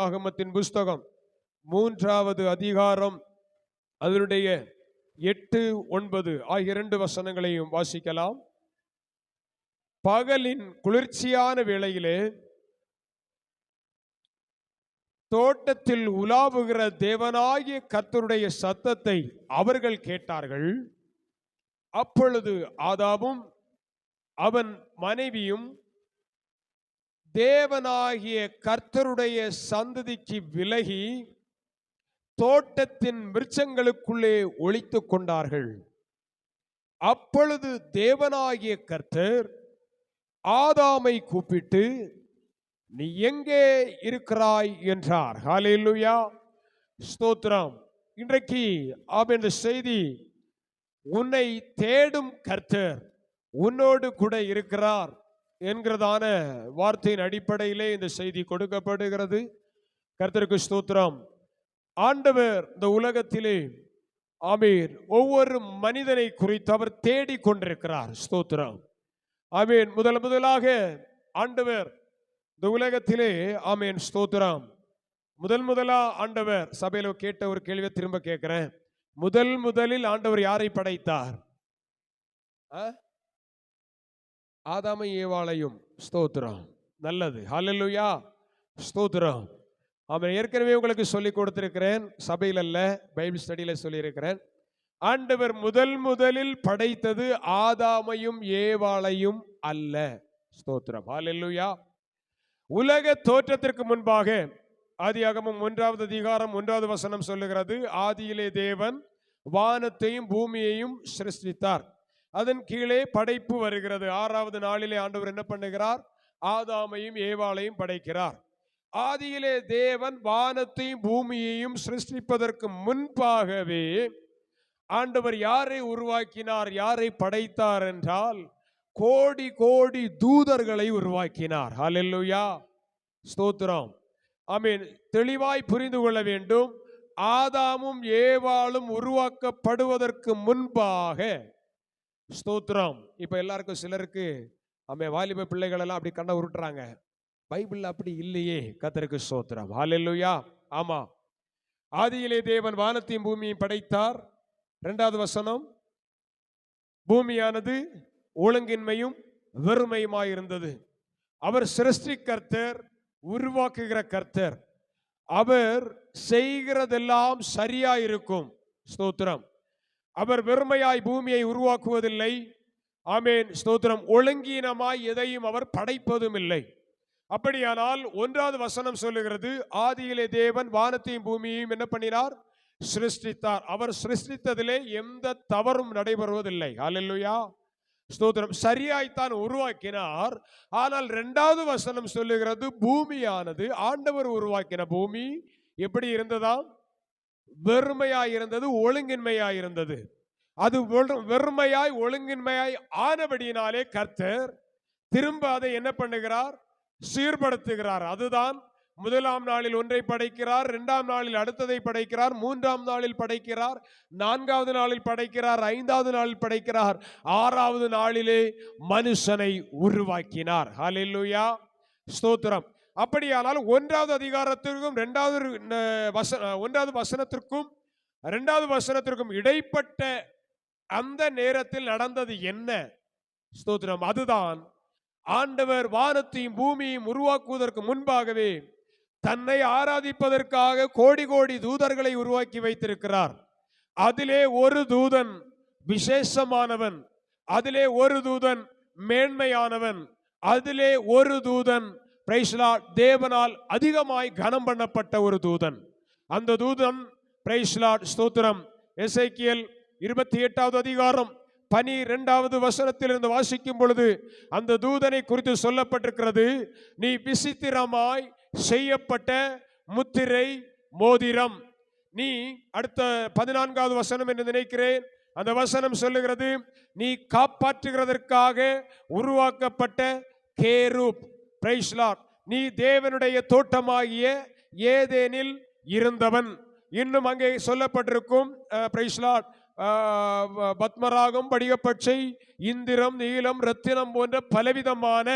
ஆகமத்தின் புஸ்தகம் 3வது அதிகாரம் அதனுடைய 8, 9 ஆகிய 2 வசனங்களையும் வாசிக்கலாம். பகலின் குளிர்ச்சியான வேளையிலே தோட்டத்தில் உலாவுகிற தேவனாகிய கர்த்தருடைய சத்தத்தை அவர்கள் கேட்டார்கள். அப்பொழுது ஆதாமும் அவன் மனைவியும் தேவனாகிய கர்த்தருடைய சந்ததிக்கு விலகி தோட்டத்தின் விருட்சங்களுக்குள்ளே ஒளித்துக் கொண்டார்கள். அப்பொழுது தேவனாகிய கர்த்தர் ஆதாமை கூப்பிட்டு, நீ எங்கே இருக்கிறாய் என்றார். ஹல்லேலூயா, ஸ்தோத்திரம். இன்றைக்கு இந்த செய்தி, உன்னை தேடும் கர்த்தர் உன்னோடு கூட இருக்கிறார் என்கிறதான வார்த்தையின் அடிப்படையிலே இந்த செய்தி கொடுக்கப்படுகிறது. கர்த்தருக்கு ஸ்தோத்திரம். ஆண்டவர் இந்த உலகத்திலே ஆமென் ஒவ்வொரு மனிதனை குறித்து அவர் தேடிக் கொண்டிருக்கிறார். ஸ்தோத்திரம். ஆமென். முதலாக ஆண்டவர் இந்த உலகத்திலே ஆமென் ஸ்தோத்திரம் முதலா ஆண்டவர் சபையில கேட்ட ஒரு கேள்வியை திரும்ப கேட்கிறேன். முதலில் ஆண்டவர் யாரை படைத்தார்? ஆதாமை ஏவாளையும். ஸ்தோத்திரம். நல்லது. ஹல்லேலூயா, ஸ்தோத்திரம். அவன் ஏற்கனவே உங்களுக்கு சொல்லி கொடுத்திருக்கிறேன், சபையில் அல்ல பைபிள் ஸ்டடியில சொல்லியிருக்கிறேன். ஆண்டவர் முதலில் படைத்தது ஆதாமையும் ஏவாளையும் அல்ல. ஸ்தோத்திரம். ஹல்லேலூயா. உலக தோற்றத்திற்கு முன்பாக ஆதியாகமம் 1வது அதிகாரம் 1வது வசனம் சொல்லுகிறது, ஆதியிலே தேவன் வானத்தையும் பூமியையும் சிருஷ்டித்தார். அதன் கீழே படைப்பு வருகிறது. 6வது நாளிலே ஆண்டவர் என்ன பண்ணுகிறார்? ஆதாமையும் ஏவாளையும் படைக்கிறார். ஆதியிலே தேவன் வானத்தையும் பூமியையும் சிருஷ்டிப்பதற்கு முன்பாகவே ஆண்டவர் யாரை உருவாக்கினார், யாரை படைத்தார் என்றால் கோடி கோடி தூதர்களை உருவாக்கினார். ஹல்லேலூயா, ஸ்தோத்திரம். ஆமென். தெளிவாய் புரிந்து கொள்ள வேண்டும். ஆதாமும் ஏவாளும் உருவாக்கப்படுவதற்கு முன்பாக, ஸ்தோத்திரம். இப்ப எல்லாருக்கும் சிலருக்கு வாலிப பிள்ளைகள் எல்லாம் அப்படி கண்ண உருட்டுறாங்க, பைபிள் அப்படி இல்லையே. கர்த்தருக்கு ஸ்தோத்திரம். ஹல்லேலூயா. ஆமா, ஆதியிலே தேவன் வானத்தையும் பூமியையும் படைத்தார். 2வது வசனம், பூமியானது ஒழுங்கின்மையும் வெறுமையுமாயிருந்தது. அவர் சிருஷ்டி கர்த்தர், உருவாக்குகிற கர்த்தர். அவர் செய்கிறதெல்லாம் சரியா இருக்கும். ஸ்தோத்திரம். அவர் வெறுமையாய் பூமியை உருவாக்குவதில்லை. ஆமென், ஸ்தோத்திரம். ஒழுங்கீனமாய் எதையும் அவர் படைப்பதும் இல்லை. அப்படியானால் 1வது வசனம் சொல்லுகிறது, ஆதியிலே தேவன் வானத்தையும் பூமியையும் என்ன பண்ணினார்? சிருஷ்டித்தார். அவர் சிருஷ்டித்ததிலே எந்த தவறும் நடைபெறுவதில்லை. ஹல்லேலூயா, ஸ்தோத்திரம். சரியாய்த்தான் உருவாக்கினார். ஆனால் 2வது வசனம் சொல்லுகிறது, பூமியானது, ஆண்டவர் உருவாக்கின பூமி எப்படி இருந்ததாம்? வெறுமையாய் இருந்தது, ஒழுங்கின்மையாய் இருந்தது. அது வெறுமையாய் ஒழுங்கின்மையாய் ஆனபடியினாலே கர்த்தர் திரும்ப அதை என்ன பண்ணுகிறார்? சீர்படுத்துகிறார். அதுதான் 1ஆம் நாளில் ஒன்றை படைக்கிறார், 2ஆம் நாளில் அடுத்ததை படைக்கிறார், 3ஆம் நாளில் படைக்கிறார், 4வது நாளில் படைக்கிறார், 5வது நாளில் படைக்கிறார், 6வது நாளிலே மனுஷனை உருவாக்கினார். ஹல்லேலூயா, ஸ்தோத்திரம். அப்படியானால் 1வது அதிகாரத்திற்கும் 1வது வசனத்திற்கும் 2வது வசனத்திற்கும் இடைப்பட்ட அந்த நேரத்தில் நடந்தது என்ன? ஸ்தோத்திரம். அதுதான் ஆண்டவர் வானத்தையும் பூமியையும் உருவாக்குவதற்கு முன்பாகவே தன்னை ஆராதிப்பதற்காக கோடி கோடி தூதர்களை உருவாக்கி வைத்திருக்கிறார். அதிலே ஒரு தூதன் விசேஷமானவன், அதிலே ஒரு தூதன் மேன்மையானவன், அதிலே ஒரு தூதன் பிரைஸ் லார்ட் தேவனால் அதிகமாய் கனம் பண்ணப்பட்ட ஒரு தூதன். அந்த தூதன் பிரைஸ் லார்ட் ஸ்தோத்திரம், எசேக்கியேல் 28வது அதிகாரம் 12வது வசனத்திலிருந்து வாசிக்கும் பொழுது அந்த தூதனை குறித்து சொல்லப்பட்டிருக்கிறது, நீ விசித்திரமாய் செய்யப்பட்ட முத்திரை மோதிரம். நீ அடுத்த 14வது வசனம் என்று நினைக்கிறேன், அந்த வசனம் சொல்லுகிறது, நீ காப்பாற்றுகிறதற்காக உருவாக்கப்பட்ட கேரூப். Price Lord. நீ தேவனுடைய தோட்டமாகிய ஏதேனில் இருந்தவன். இன்னும் அங்கே சொல்லப்பட்டிருக்கும் பிரைஸ் லார்ட், பத்மராகம், படிகப்பச்சை, இந்திரம், நீலம், ரத்தினம் போன்ற பலவிதமான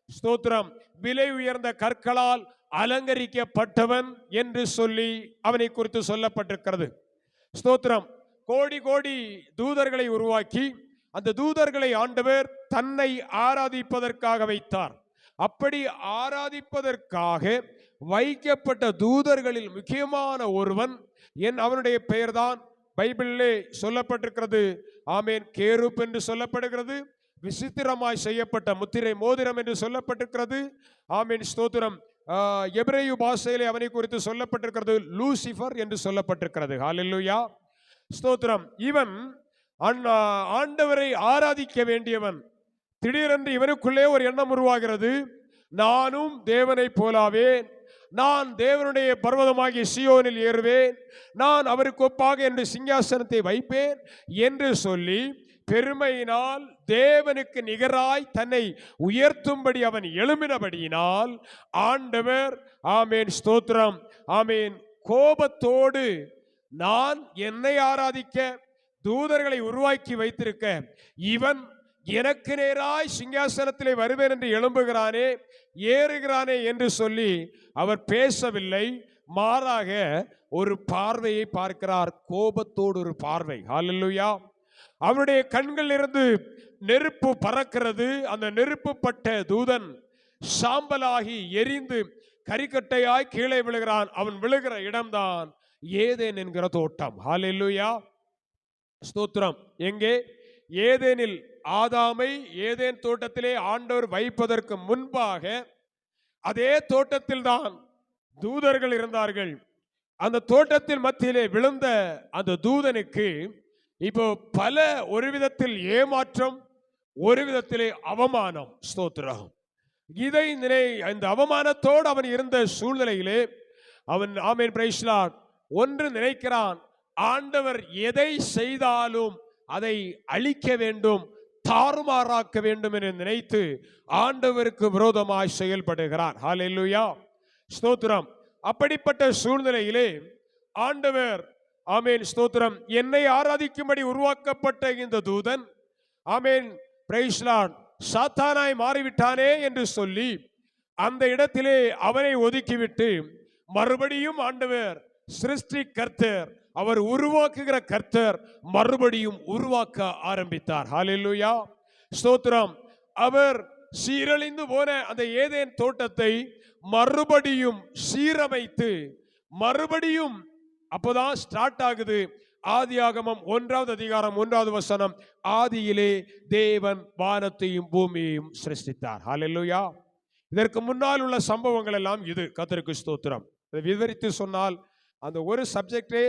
ஸ்தோத்திரம் விலை உயர்ந்த கற்களால் அலங்கரிக்கப்பட்டவன் என்று சொல்லி அவனை குறித்து சொல்லப்பட்டிருக்கிறது. ஸ்தோத்திரம். கோடி கோடி தூதர்களை உருவாக்கி அந்த தூதர்களை ஆண்டவர் தன்னை ஆராதிப்பதற்காக வைத்தார். அப்படி ஆராதிப்பதற்காக வைக்கப்பட்ட தூதர்களில் முக்கியமான ஒருவன் அவனுடைய பெயர்தான் பைபிளிலே சொல்லப்பட்டிருக்கிறது. ஆமேன். கேருப் என்று சொல்லப்படுகிறது. விசித்திரமாய் செய்யப்பட்ட முத்திரை மோதிரம் என்று சொல்லப்பட்டிருக்கிறது. ஆமேன். ஸ்தோத்திரம். எபிரேய பாஷையிலே அவனை குறித்து சொல்லப்பட்டிருக்கிறது லூசிபர் என்று சொல்லப்பட்டிருக்கிறது. ஹல்லேலூயா. ஸ்தோத்திரம். இவன் ஆண்டவரை ஆராதிக்க வேண்டியவன். திடீரென்று இவனுக்குள்ளே ஒரு எண்ணம் உருவாகிறது, நானும் தேவனை போலாவேன், நான் தேவனுடைய பர்வதமாகிய சீயோனில் ஏறுவேன், நான் அவருக்கு ஒப்பாக என்று சிங்காசனத்தை வைப்பேன் என்று சொல்லி பெருமையினால் தேவனுக்கு நிகராய் தன்னை உயர்த்தும்படி அவன் எழும்பினபடியினால் ஆண்டவர் ஆமேன் ஸ்தோத்திரம் ஆமேன் கோபத்தோடு நான் என்னை ஆராதிக்க தூதர்களை உருவாக்கி வைத்திருக்க இவன் எனக்கு நேராய் சிங்காசனத்திலே வருவேன் என்று எழும்புகிறானே ஏறுகிறானே என்று சொல்லி அவர் பேசவில்லை. மாறாக ஒரு பார்வையை பார்க்கிறார். கோபத்தோடு ஒரு பார்வை. ஹல்லேலூயா. அவருடைய கண்களில் இருந்து நெருப்பு பறக்கிறது. அந்த நெருப்பு பட்ட தூதன் சாம்பலாகி எரிந்து கரிக்கட்டையாய் கீழே விழுகிறான். அவன் விழுகிற இடம்தான் ஏதேன் என்கிற தோட்டம். ஹல்லேலூயா. ஸ்தோத்திரம். எங்கே? ஏதேனில் ஆதாமை ஏதேன் தோட்டத்திலே ஆண்டவர் வைப்பதற்கு முன்பாக அதே தோட்டத்தில் தான் தூதர்கள் இருந்தார்கள். அந்த தோட்டத்தில் மத்தியிலே விழுந்த அந்த தூதனுக்கு இப்போ பல ஒரு விதத்தில் ஏமாற்றம், ஒரு விதத்திலே அவமானம். ஸ்தோத்திரம். இதை இந்த அவமானத்தோடு அவன் இருந்த சூழ்நிலையிலே அவன் ஆமென் பிரைஸ் லார்ட் ஒன்று நினைக்கிறான், ஆண்டவர் எதை செய்தாலும் அதை அழிக்க வேண்டும், தாறுமாறாக்க வேண்டும் என்று நினைத்து ஆண்டவருக்கு விரோதமாய் செயல்படுகிறான். ஹல்லேலூயா. ஸ்தோத்திரம். அப்படிப்பட்ட சூழ்நிலையிலே ஆண்டவர் ஆமேன் ஸ்தோத்திரம் என்னை ஆராதிக்கும்படி உருவாக்கப்பட்ட இந்த தூதன் ஆமேன் பிரைஸ் லார்ட் சாத்தானாய் மாறிவிட்டானே என்று சொல்லி அந்த இடத்திலே அவனை ஒதுக்கிவிட்டு மறுபடியும் ஆண்டவர் சிருஷ்டி கர்த்தர், அவர் உருவாக்குகிற கர்த்தர் மறுபடியும் உருவாக்க ஆரம்பித்தார். ஹல்லேலூயா. ஸ்தோத்திரம். அவர் சீரழிந்து போன அந்த ஏதேன் தோட்டத்தை மறுபடியும் சீரமைத்து மறுபடியும் அப்போதான் ஸ்டார்ட் ஆகுது. ஆதியாகமம் 1வது அதிகாரம் 1வது வசனம், ஆதியிலே தேவன் வானத்தையும் பூமியையும் சிருஷ்டித்தார். ஹல்லேலூயா. இதற்கு முன்னால் உள்ள சம்பவங்கள் எல்லாம் இது. கர்த்தருக்கு ஸ்தோத்திரம். விவரித்து சொன்னால் அந்த ஒரு சப்ஜெக்டே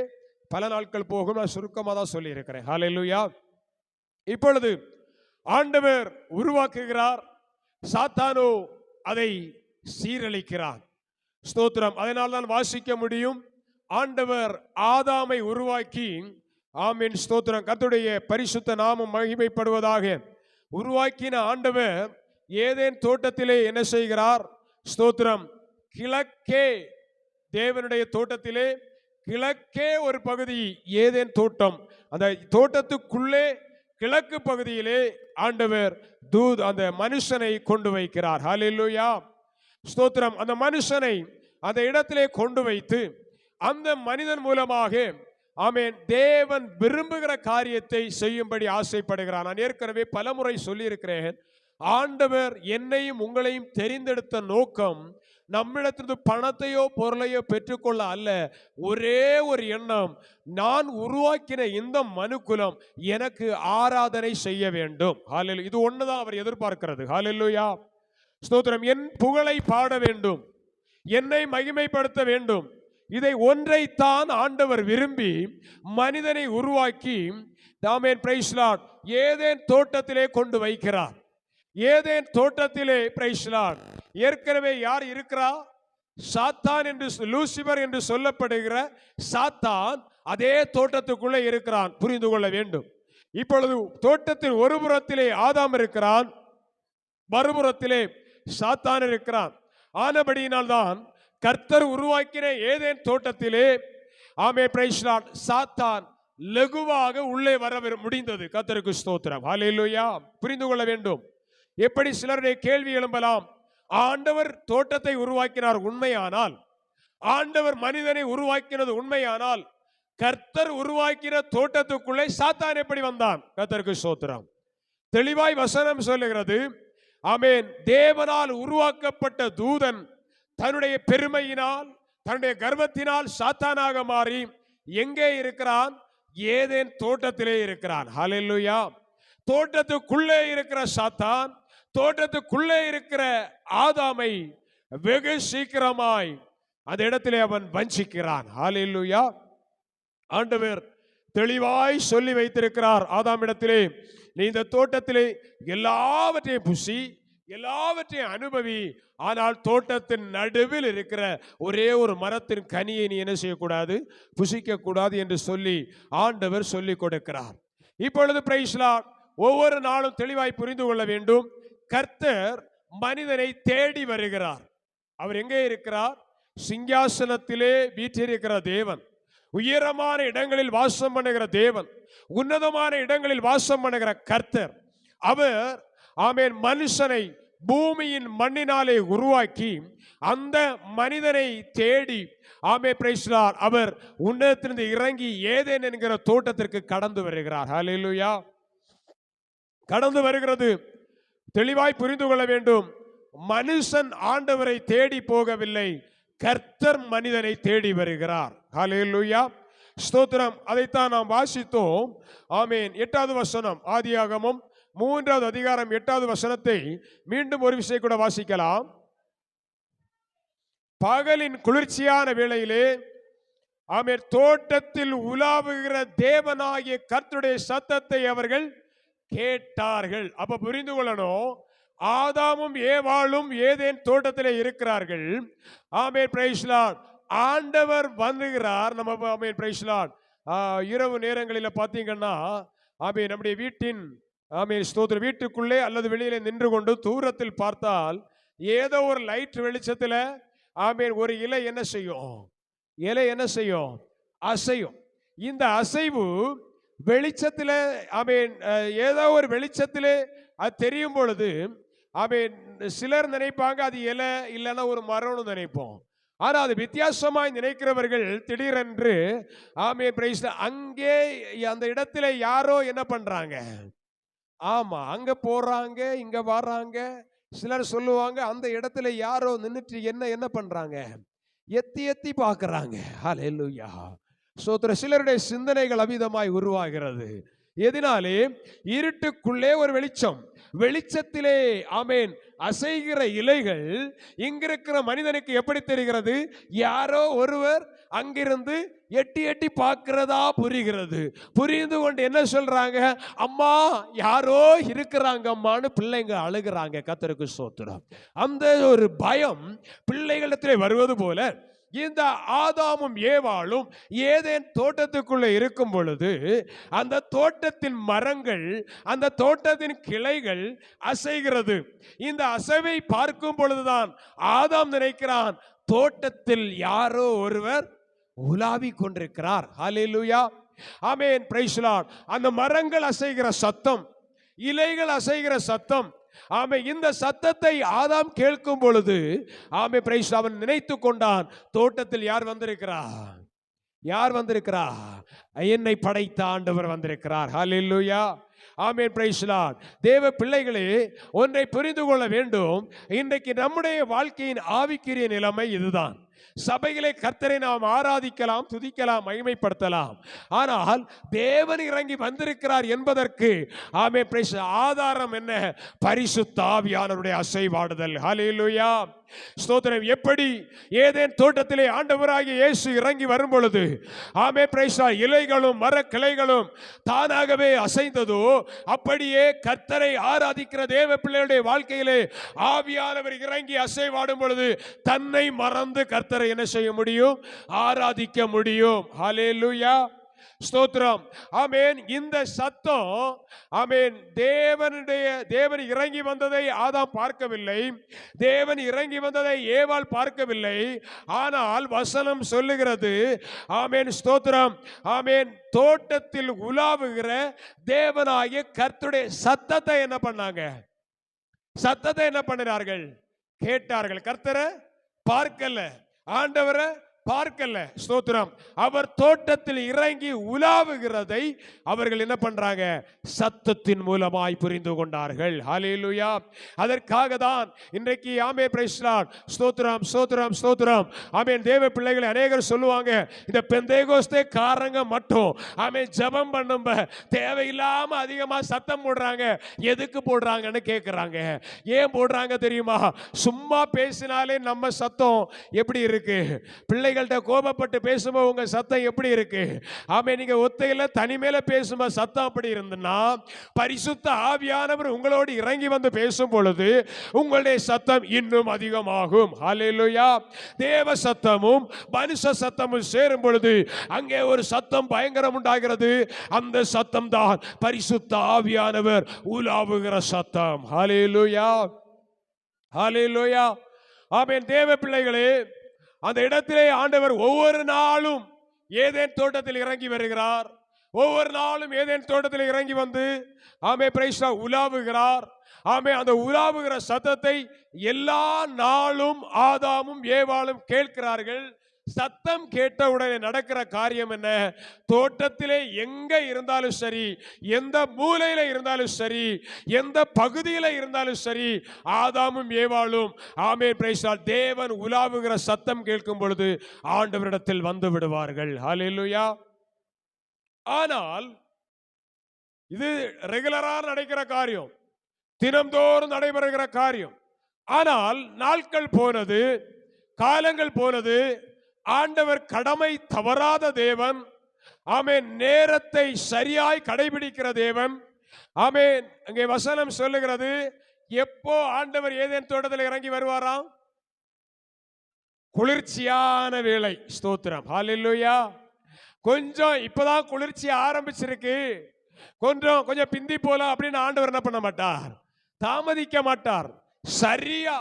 பல நாட்கள் போகும். நான் சுருக்கமாக தான் சொல்லி இருக்கிறேன். ஹல்லேலூயா. இப்பொழுது ஆண்டவர் உருவாக்குகிறார், சாத்தானோ அதை சீரழிக்கிறார். ஸ்தோத்திரம். அதனால் தான் வாசிக்க முடியும், ஆண்டவர் ஆதாமை உருவாக்கி ஆமீன் ஸ்தோத்திரம் கர்த்தருடைய பரிசுத்த நாமம் மகிமைப்படுவதாக உருவாக்கின ஆண்டவர் ஏதேன் தோட்டத்திலே என்ன செய்கிறார்? ஸ்தோத்திரம். கிழக்கே தேவனுடைய தோட்டத்திலே கிழக்கே ஒரு பகுதி ஏதேன் தோட்டம். அந்த தோட்டத்துக்குள்ளே கிழக்கு பகுதியிலே ஆண்டவர் அந்த மனுஷனை கொண்டு வைக்கிறார். ஹல்லேலூயா. ஸ்தோத்திரம். அந்த மனுஷனை அந்த இடத்திலே கொண்டு வைத்து அந்த மனிதன் மூலமாக ஆமென் தேவன் விரும்புகிற காரியத்தை செய்யும்படி ஆசைப்படுகிறார். நான் ஏற்கனவே பலமுறை சொல்லியிருக்கிறேன், ஆண்டவர் என்னையும் உங்களையும் தெரிந்தெடுத்த நோக்கம் நம்மிடத்திலிருந்து பணத்தையோ பொருளையோ பெற்றுக்கொள்ள அல்ல. ஒரே ஒரு எண்ணம், நான் உருவாக்கின இந்த மனுக்குலம் எனக்கு ஆராதனை செய்ய வேண்டும். ஹல்லேலூயா. இது ஒண்ணுதான் அவர் எதிர்பார்க்கிறது. ஹல்லேலூயா. ஸ்தோத்திரம். என் புகழை பாட வேண்டும், என்னை மகிமைப்படுத்த வேண்டும். இதை ஒன்றைத்தான் ஆண்டவர் விரும்பி மனிதனை உருவாக்கி ஆமென் பிரைஸ் லார்ட் ஏதேன் தோட்டத்திலே கொண்டு வைக்கிறார். ஏதேன் தோட்டத்திலே பிரைஸ் லார்ட் ஏற்கனவே யார் இருக்கிறா? சாத்தான் என்று லூசிபர் என்று சொல்லப்படுகிற சாத்தான் அதே தோட்டத்துக்குள்ளே இருக்கிறான். புரிந்து கொள்ள வேண்டும். இப்பொழுது தோட்டத்தின் ஒரு புறத்திலே ஆதாம் இருக்கிறான், மறுபுறத்திலே சாத்தான் இருக்கிறான். ஆனபடியினால் தான் கர்த்தர் உருவாக்கின ஏதேன் தோட்டத்திலே ஆமென் பிரைஸ் லார்ட் சாத்தான் லகுவாக உள்ளே வர முடிந்தது. கர்த்தருக்கு ஸ்தோத்திரம். ஹல்லேலூயா. புரிந்து கொள்ள வேண்டும். எப்படி சிலருடைய கேள்வி எழும்பலாம், ஆண்டவர் தோட்டத்தை உருவாக்கினார் உண்மையானால், ஆண்டவர் மனிதனை உருவாக்கினது உண்மையானால், கர்த்தர் உருவாக்கின தோட்டத்துக்குள்ளே சாத்தான் எப்படி வந்தான்? கர்த்தருக்கு ஸ்தோத்திரம். தெளிவாய் வசனம் சொல்லுகிறது. ஆமென். தேவனால் உருவாக்கப்பட்ட தூதன் தன்னுடைய பெருமையினால், தன்னுடைய கர்வத்தினால் சாத்தானாக மாறி எங்கே இருக்கிறான்? ஏதேன் தோட்டத்திலே இருக்கிறான். ஹல்லேலூயா. தோட்டத்துக்குள்ளே இருக்கிற சாத்தான் தோட்டத்துக்குள்ளே இருக்கிற ஆதாமை வெகு சீக்கிரமாய் அந்த இடத்திலே அவன் வஞ்சிக்கிறான். ஹல்லேலூயா. ஆண்டவர் தெளிவாய் சொல்லி வைத்திருக்கிறார் ஆதாமிடத்திலே, நீ இந்த தோட்டத்திலே எல்லாவற்றையும் புசி, எல்லாவற்றையும் அனுபவி, ஆனால் தோட்டத்தின் நடுவில் இருக்கிற ஒரே ஒரு மரத்தின் கனியை நீ என்ன செய்யக்கூடாது? புசிக்க கூடாது என்று சொல்லி ஆண்டவர் சொல்லிக் கொடுக்கிறார். இப்பொழுது பிரைஸ் லார்ட், ஒவ்வொரு நாளும் தெளிவாய் புரிந்து கொள்ள வேண்டும். கர்த்தர் மனிதனை தேடி வருகிறார். அவர் எங்கே இருக்கிறார்? சிங்காசனத்திலே வீற்றிருக்கிற தேவன், உயரமான இடங்களில் வாசம் பண்ணுகிற தேவன், உன்னதமான இடங்களில் வாசம் பண்ணுகிற கர்த்தர். அவர் ஆமென் மனுஷனை பூமியின் மண்ணினாலே உருவாக்கி அந்த மனிதனை தேடி ஆமென் பிரைஸ் லார்ட் அவர் உன்னதத்திலிருந்து இறங்கி ஏதேன் என்கிற தோட்டத்திற்கு கடந்து வருகிறார். ஹல்லேலூயா. கடந்து வருகிறது. தெளிவாய் புரிந்து கொள்ள வேண்டும். மனுஷன் ஆண்டவரை தேடி போகவில்லை, கர்த்தர் மனிதனை தேடி வருகிறார். ஹல்லேலூயா. ஸ்தோத்திரம். அதைத்தான் நாம் வாசித்தோம். ஆமென். 8வது வசனம், ஆதியாகமம் 3வது அதிகாரம் 8வது வசனத்தை மீண்டும் ஒரு விஷயம் கூட வாசிக்கலாம். பகலின் குளிர்ச்சியான வேளையிலே ஆமென் தோட்டத்தில் உலாவுகிற தேவனாகிய கர்த்தருடைய சத்தத்தை அவர்கள் கேட்டார்கள். அப்ப புரிந்து கொள்ளணும், ஆதாமும் ஏவாளும் ஏதேன் தோட்டத்திலே இருக்கிறார்கள். ஆமென் பிரைஸ் லார்ட். ஆண்டவர் வந்துகிறார். நம்ம ஆமென் பிரைஸ் லார்ட். இரவு நேரங்களில் பார்த்தீங்கன்னா ஆமென் நம்முடைய வீட்டின் ஆமென் ஸ்தோத்திரம் வீட்டுக்குள்ளே அல்லது வெளியிலே நின்று கொண்டு தூரத்தில் பார்த்தால் ஏதோ ஒரு லைட் வெளிச்சத்தில் ஆமென் ஒரு இலை என்ன செய்யும்? இலை என்ன செய்யும்? அசையும். இந்த அசைவு வெளிச்சத்தில் ஆமென் ஏதோ ஒரு வெளிச்சத்தில் அது தெரியும் பொழுது ஆமென் சிலர் நினைப்பாங்க அது இலை இல்லைன்னா ஒரு மரம்னு நினைப்போம். ஆனால் அது வித்தியாசமாய் நினைக்கிறவர்கள் திடீரென்று ஆமென் பிரைஸ் அங்கே அந்த இடத்துல யாரோ என்ன பண்றாங்க? ஆமா, அங்க போறாங்க, இங்க வர்றாங்க. சிலர் சொல்லுவாங்க அந்த இடத்துல யாரோ நின்னுட்டு என்ன பண்றாங்க? எத்தி எத்தி பார்க்கறாங்க. ஹல்லேலூயா. ஸ்தோத்திரம். சிலருடைய சிந்தனைகள் அவிதமாய் உருவாகிறது. எதனாலே? இருட்டுக்குள்ளே ஒரு வெளிச்சம், வெளிச்சத்திலே ஆமென் அசைகிற இலைகள் இங்கிருக்கிற மனிதனுக்கு எப்படி தெரிகிறது? யாரோ ஒருவர் அங்கிருந்து எட்டி எட்டி பார்க்கிறதா புரிகிறது. புரிந்து கொண்டு என்ன சொல்றாங்க? அம்மா யாரோ இருக்கிறாங்க அம்மான்னு பிள்ளைங்க அழுகிறாங்க. கர்த்தருக்கு ஸ்தோத்திரம். அந்த ஒரு பயம் பிள்ளைகளிடத்திலே வருவது போல இந்த ஆதாமும் ஏவாளும் ஏதேன் தோட்டத்துக்குள்ளே இருக்கும் பொழுது அந்த தோட்டத்தின் மரங்கள், அந்த தோட்டத்தின் கிளைகள் அசைகிறது. இந்த அசைவை பார்க்கும் பொழுதுதான் ஆதாம் நினைக்கிறான், தோட்டத்தில் யாரோ ஒருவர் உலாவி கொண்டிருக்கிறார். ஹல்லேலூயா. ஆமென் பிரைஸ் லார்ட். அந்த மரங்கள் அசைகிற சத்தம், இலைகள் அசைகிற சத்தம், ஆமே இந்த சத்தத்தை ஆதாம் கேட்கும் பொழுது ஆமே பிரைஸ் அவன் நினைத்து கொண்டான், தோட்டத்தில் யார் வந்திருக்கிறார்? யார் வந்திருக்கிறார்? என்னை படைத்த ஆண்டவர் வந்திருக்கிறார். ஹல்லேலூயா. ஆமென் பிரைஸ் லார்ட். தேவ பிள்ளைகளே, ஒன்றை புரிந்து கொள்ள வேண்டும். இன்றைக்கு நம்முடைய வாழ்க்கையின் ஆவிக்குரிய நிலைமை இதுதான். சபையிலே கர்த்தரை நாம் ஆராதிக்கலாம், துதிக்கலாம், மகிமைப்படுத்தலாம். ஆனால் தேவன் இறங்கி வந்திருக்கிறார் என்பதற்கு ஆமென் பிரைஸ் ஆதாரம் என்ன? பரிசுத்த ஆவியானவருடைய அசைவாடுதல். ஹல்லேலூயா. ஸ்தோத்திரம். எப்படி ஏதேன் தோட்டத்திலே ஆண்டவராகிய இயேசு இறங்கி வரும் பொழுது ஆமென் பிரைஸ் இலைகளும் மர கிளைகளும் தானாகவே அசைந்ததோ, அப்படியே கர்த்தரை ஆராதிக்கிற தேவ பிள்ளைகளுடைய வாழ்க்கையிலே ஆவியானவர் இறங்கி அசைவாடும் பொழுது தன்னை மறந்து கர்த்தரை என்ன செய்ய முடியும்? ஆராதிக்க முடியும். ஹல்லேலூயா. ஸ்தோத்திரம். ஆமென். இந்த சத்தம் ஆமென் தேவன் இறங்கி வந்ததை ஆதாம் பார்க்கவில்லை, தேவன் இறங்கி வந்ததை ஏவாள் பார்க்கவில்லை. ஆனால் வசனம் சொல்லுகிறது ஆமென் ஸ்தோத்திரம், ஆமென் தோட்டத்தில் உலாவுகிற தேவனாகிய கர்த்தருடைய சத்தத்தை என்ன பண்ணாங்க? சத்தத்தை என்ன பண்ணினார்கள்? கேட்டார்கள். கர்த்தரை பார்க்கல, ஆண்டவரை பார்க்கல. ஸ்தோத்திரம். அவர் தோட்டத்தில் இறங்கி உலாவுகிறதை அவர்கள் என்ன பண்றாங்க? சத்தத்தின் மூலமாய் புரிந்து கொண்டார்கள். ஹல்லேலூயா. அதற்காக தான் இன்றைக்கு ஆமே பிரைஸ் லார்ட், ஸ்தோத்திரம் ஸ்தோத்திரம் ஸ்தோத்திரம். ஆமென். தேவ பிள்ளைகளை அநேகர் சொல்லுவாங்க, இந்த பெந்தேகோஸ்தே காரங்க மட்டும் ஆமென் ஜெபம் பண்ணும்ப தேவையில்லாம அதிகமா சத்தம் போடுறாங்க. எதுக்கு போடுறாங்கன்னு கேட்கிறாங்க. ஏன் போடுறாங்க தெரியுமா? சும்மா பேசினாலே நம்ம சத்தம் எப்படி இருக்கு? பிள்ளைகள்கிட்ட கோபப்பட்டு பேசும்போது உங்க சத்தம் எப்படி இருக்கு? ஆமே. நீங்க ஒத்தையில தனிமையில பேசும்போது சத்தம் அப்படி இருந்ததுன்னா, பரிசுத்த ஆவியானவர் உங்களோடு இறங்கி வந்து பேசும் பொழுது உங்களுடைய சத்தம் இன்னும் அதிகமாகும். ஹல்லேலூயா. தேவ சத்தமும் மனுஷ சத்தமும் சேரும் பொழுது அங்கே ஒரு சத்தம் பயங்கரம் உண்டாகிறது. அந்த சத்தம் தான் பரிசுத்த ஆவியானவர் உலாவுகிற சத்தம். ஹல்லேலூயா. ஹல்லேலூயா. ஆமென். தேவ பிள்ளைகளே, அந்த இடத்திலே ஆண்டவர் ஒவ்வொரு நாளும் ஏதேன் தோட்டத்தில் இறங்கி வருகிறார். ஒவ்வொரு நாளும் ஏதேன் தோட்டத்தில் இறங்கி வந்து ஆமே பிரைஸ் உலாவுகிறார். ஆமே. அந்த உலாவுகிற சத்தத்தை எல்லா நாளும் ஆதாமும் ஏவாளும் கேட்கிறார்கள். சத்தம் கேட்டவுடனே நடக்கிற காரியம் என்ன? தோட்டத்திலே எங்க இருந்தாலும் சரி, எந்த மூலையில இருந்தாலும் சரி, எந்த பகுதியில இருந்தாலும் சரி, ஆதாமும் ஏவாளும் ஆமென் பிரைஸ் தி லார்ட் தேவன் உலாவுகிற சத்தம் கேட்கும் பொழுது ஆண்டவரிடத்தில் வந்து விடுவார்கள். ஹல்லேலூயா. ஆனால் இது ரெகுலரா நடக்கிற காரியம், தினம்தோறும் நடைபெறுகிற காரியம். ஆனால் நாட்கள் போனது, காலங்கள் போனது. ஆண்டவர் கடமை தவறாத தேவன். ஆமென். நேரத்தை சரியாய் கடைபிடிக்கிற தேவன். ஆமென். அங்கே வசனம் சொல்லுகிறது, எப்போ ஆண்டவர் ஏதேன் தோட்டத்தில் இறங்கி வருவாராம்? குளிர்ச்சியான வேளை. ஸ்தோத்திரம். ஹல்லேலூயா. கொஞ்சம் இப்பதான் குளிர்ச்சி ஆரம்பிச்சிருக்கு, கொஞ்சம் பிந்தி போலாம் அப்படின்னு ஆண்டவர் என்ன பண்ண மாட்டார்? தாமதிக்க மாட்டார். சரியா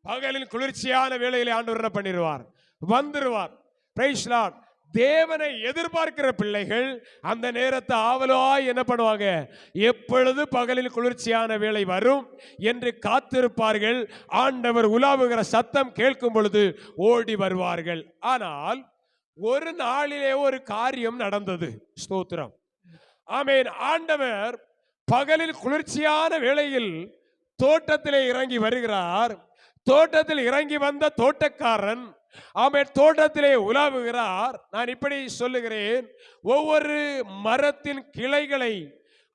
பகலில் குளிர்ச்சியான வேளையிலே ஆண்டவர் என்ன பண்ணிடுவார்? வந்துருவார். Praise Lord. தேவனை எதிர்பார்க்கிற பிள்ளைகள் அந்த நேரத்தை ஆவலாய் என்ன பண்ணுவாங்க? எப்பொழுது பகலில் குளிர்ச்சியான வேளை வரும் என்று காத்திருப்பார்கள். ஆண்டவர் உலாவுகிற சத்தம் கேட்கும் பொழுது ஓடி வருவார்கள். ஆனால் ஒரு நாளிலே ஒரு காரியம் நடந்தது. ஸ்தோத்திரம். ஆமென். ஆண்டவர் பகலில் குளிர்ச்சியான வேளையில் தோட்டத்திலே இறங்கி வருகிறார். தோட்டத்தில் இறங்கி வந்த தோட்டக்காரன் ஆமென் தோட்டத்திலே உலாவுகிறார். நான் இப்படி சொல்லுகிறேன், ஒவ்வொரு மரத்தின் கிளைகளை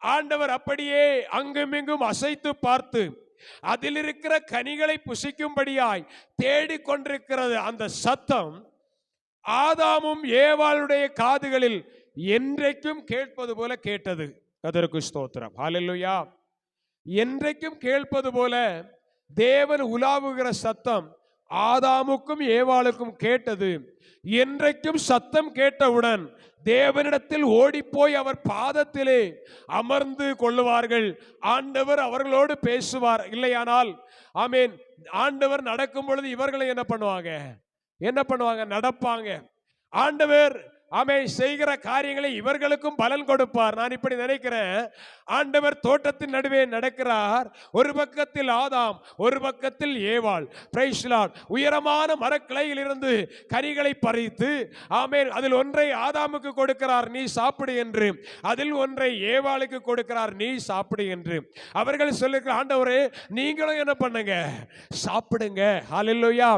ஆண்டவர் அப்படியே அங்குமிங்கும் அசைத்து பார்த்து அதில் இருக்கிற கனிகளை புசிக்கும்படியாய் தேடிக்கொண்டிருக்கிறது. அந்த சத்தம் ஆதாமும் ஏவாளுடைய காதுகளில் என்றைக்கும் கேட்பது போல கேட்டது. கர்த்தருக்கு ஸ்தோத்திரம். ஹல்லேலூயா. என்றைக்கும் கேட்பது போல தேவன் உலாவுகிற சத்தம் ஆதாமுக்கும் ஏவாளுக்கும் கேட்டது. என்றைக்கும் சத்தம் கேட்டவுடன் தேவனிடத்தில் ஓடிப்போய் அவர் பாதத்திலே அமர்ந்து கொள்ளுவார்கள். ஆண்டவர் அவர்களோடு பேசுவார். இல்லையானால் ஆமென் ஆண்டவர் நடக்கும் பொழுது இவர்களை என்ன பண்ணுவாங்க? நடப்பாங்க. ஆண்டவர் ஆமென் செய்கிற காரியங்களை இவர்களுக்கும் பலன் கொடுப்பார். நான் இப்படி நினைக்கிறேன், ஆண்டவர் தோட்டத்தின் நடுவே நடக்கிறார். ஒரு பக்கத்தில் ஆதாம், ஒரு பக்கத்தில் ஏவாள். Praise the Lord. உயரமான மரக்கிளையில் இருந்து கனிகளை பறித்து ஆமென் அதில் ஒன்றை ஆதாமுக்கு கொடுக்கிறார், நீ சாப்பிடு என்று. அதில் ஒன்றை ஏவாளுக்கு கொடுக்கிறார், நீ சாப்பிடு என்று. அவர்கள் சொல்லுகிற, ஆண்டவரே நீங்களும் என்ன பண்ணுங்க? சாப்பிடுங்க. ஹல்லேலூயா.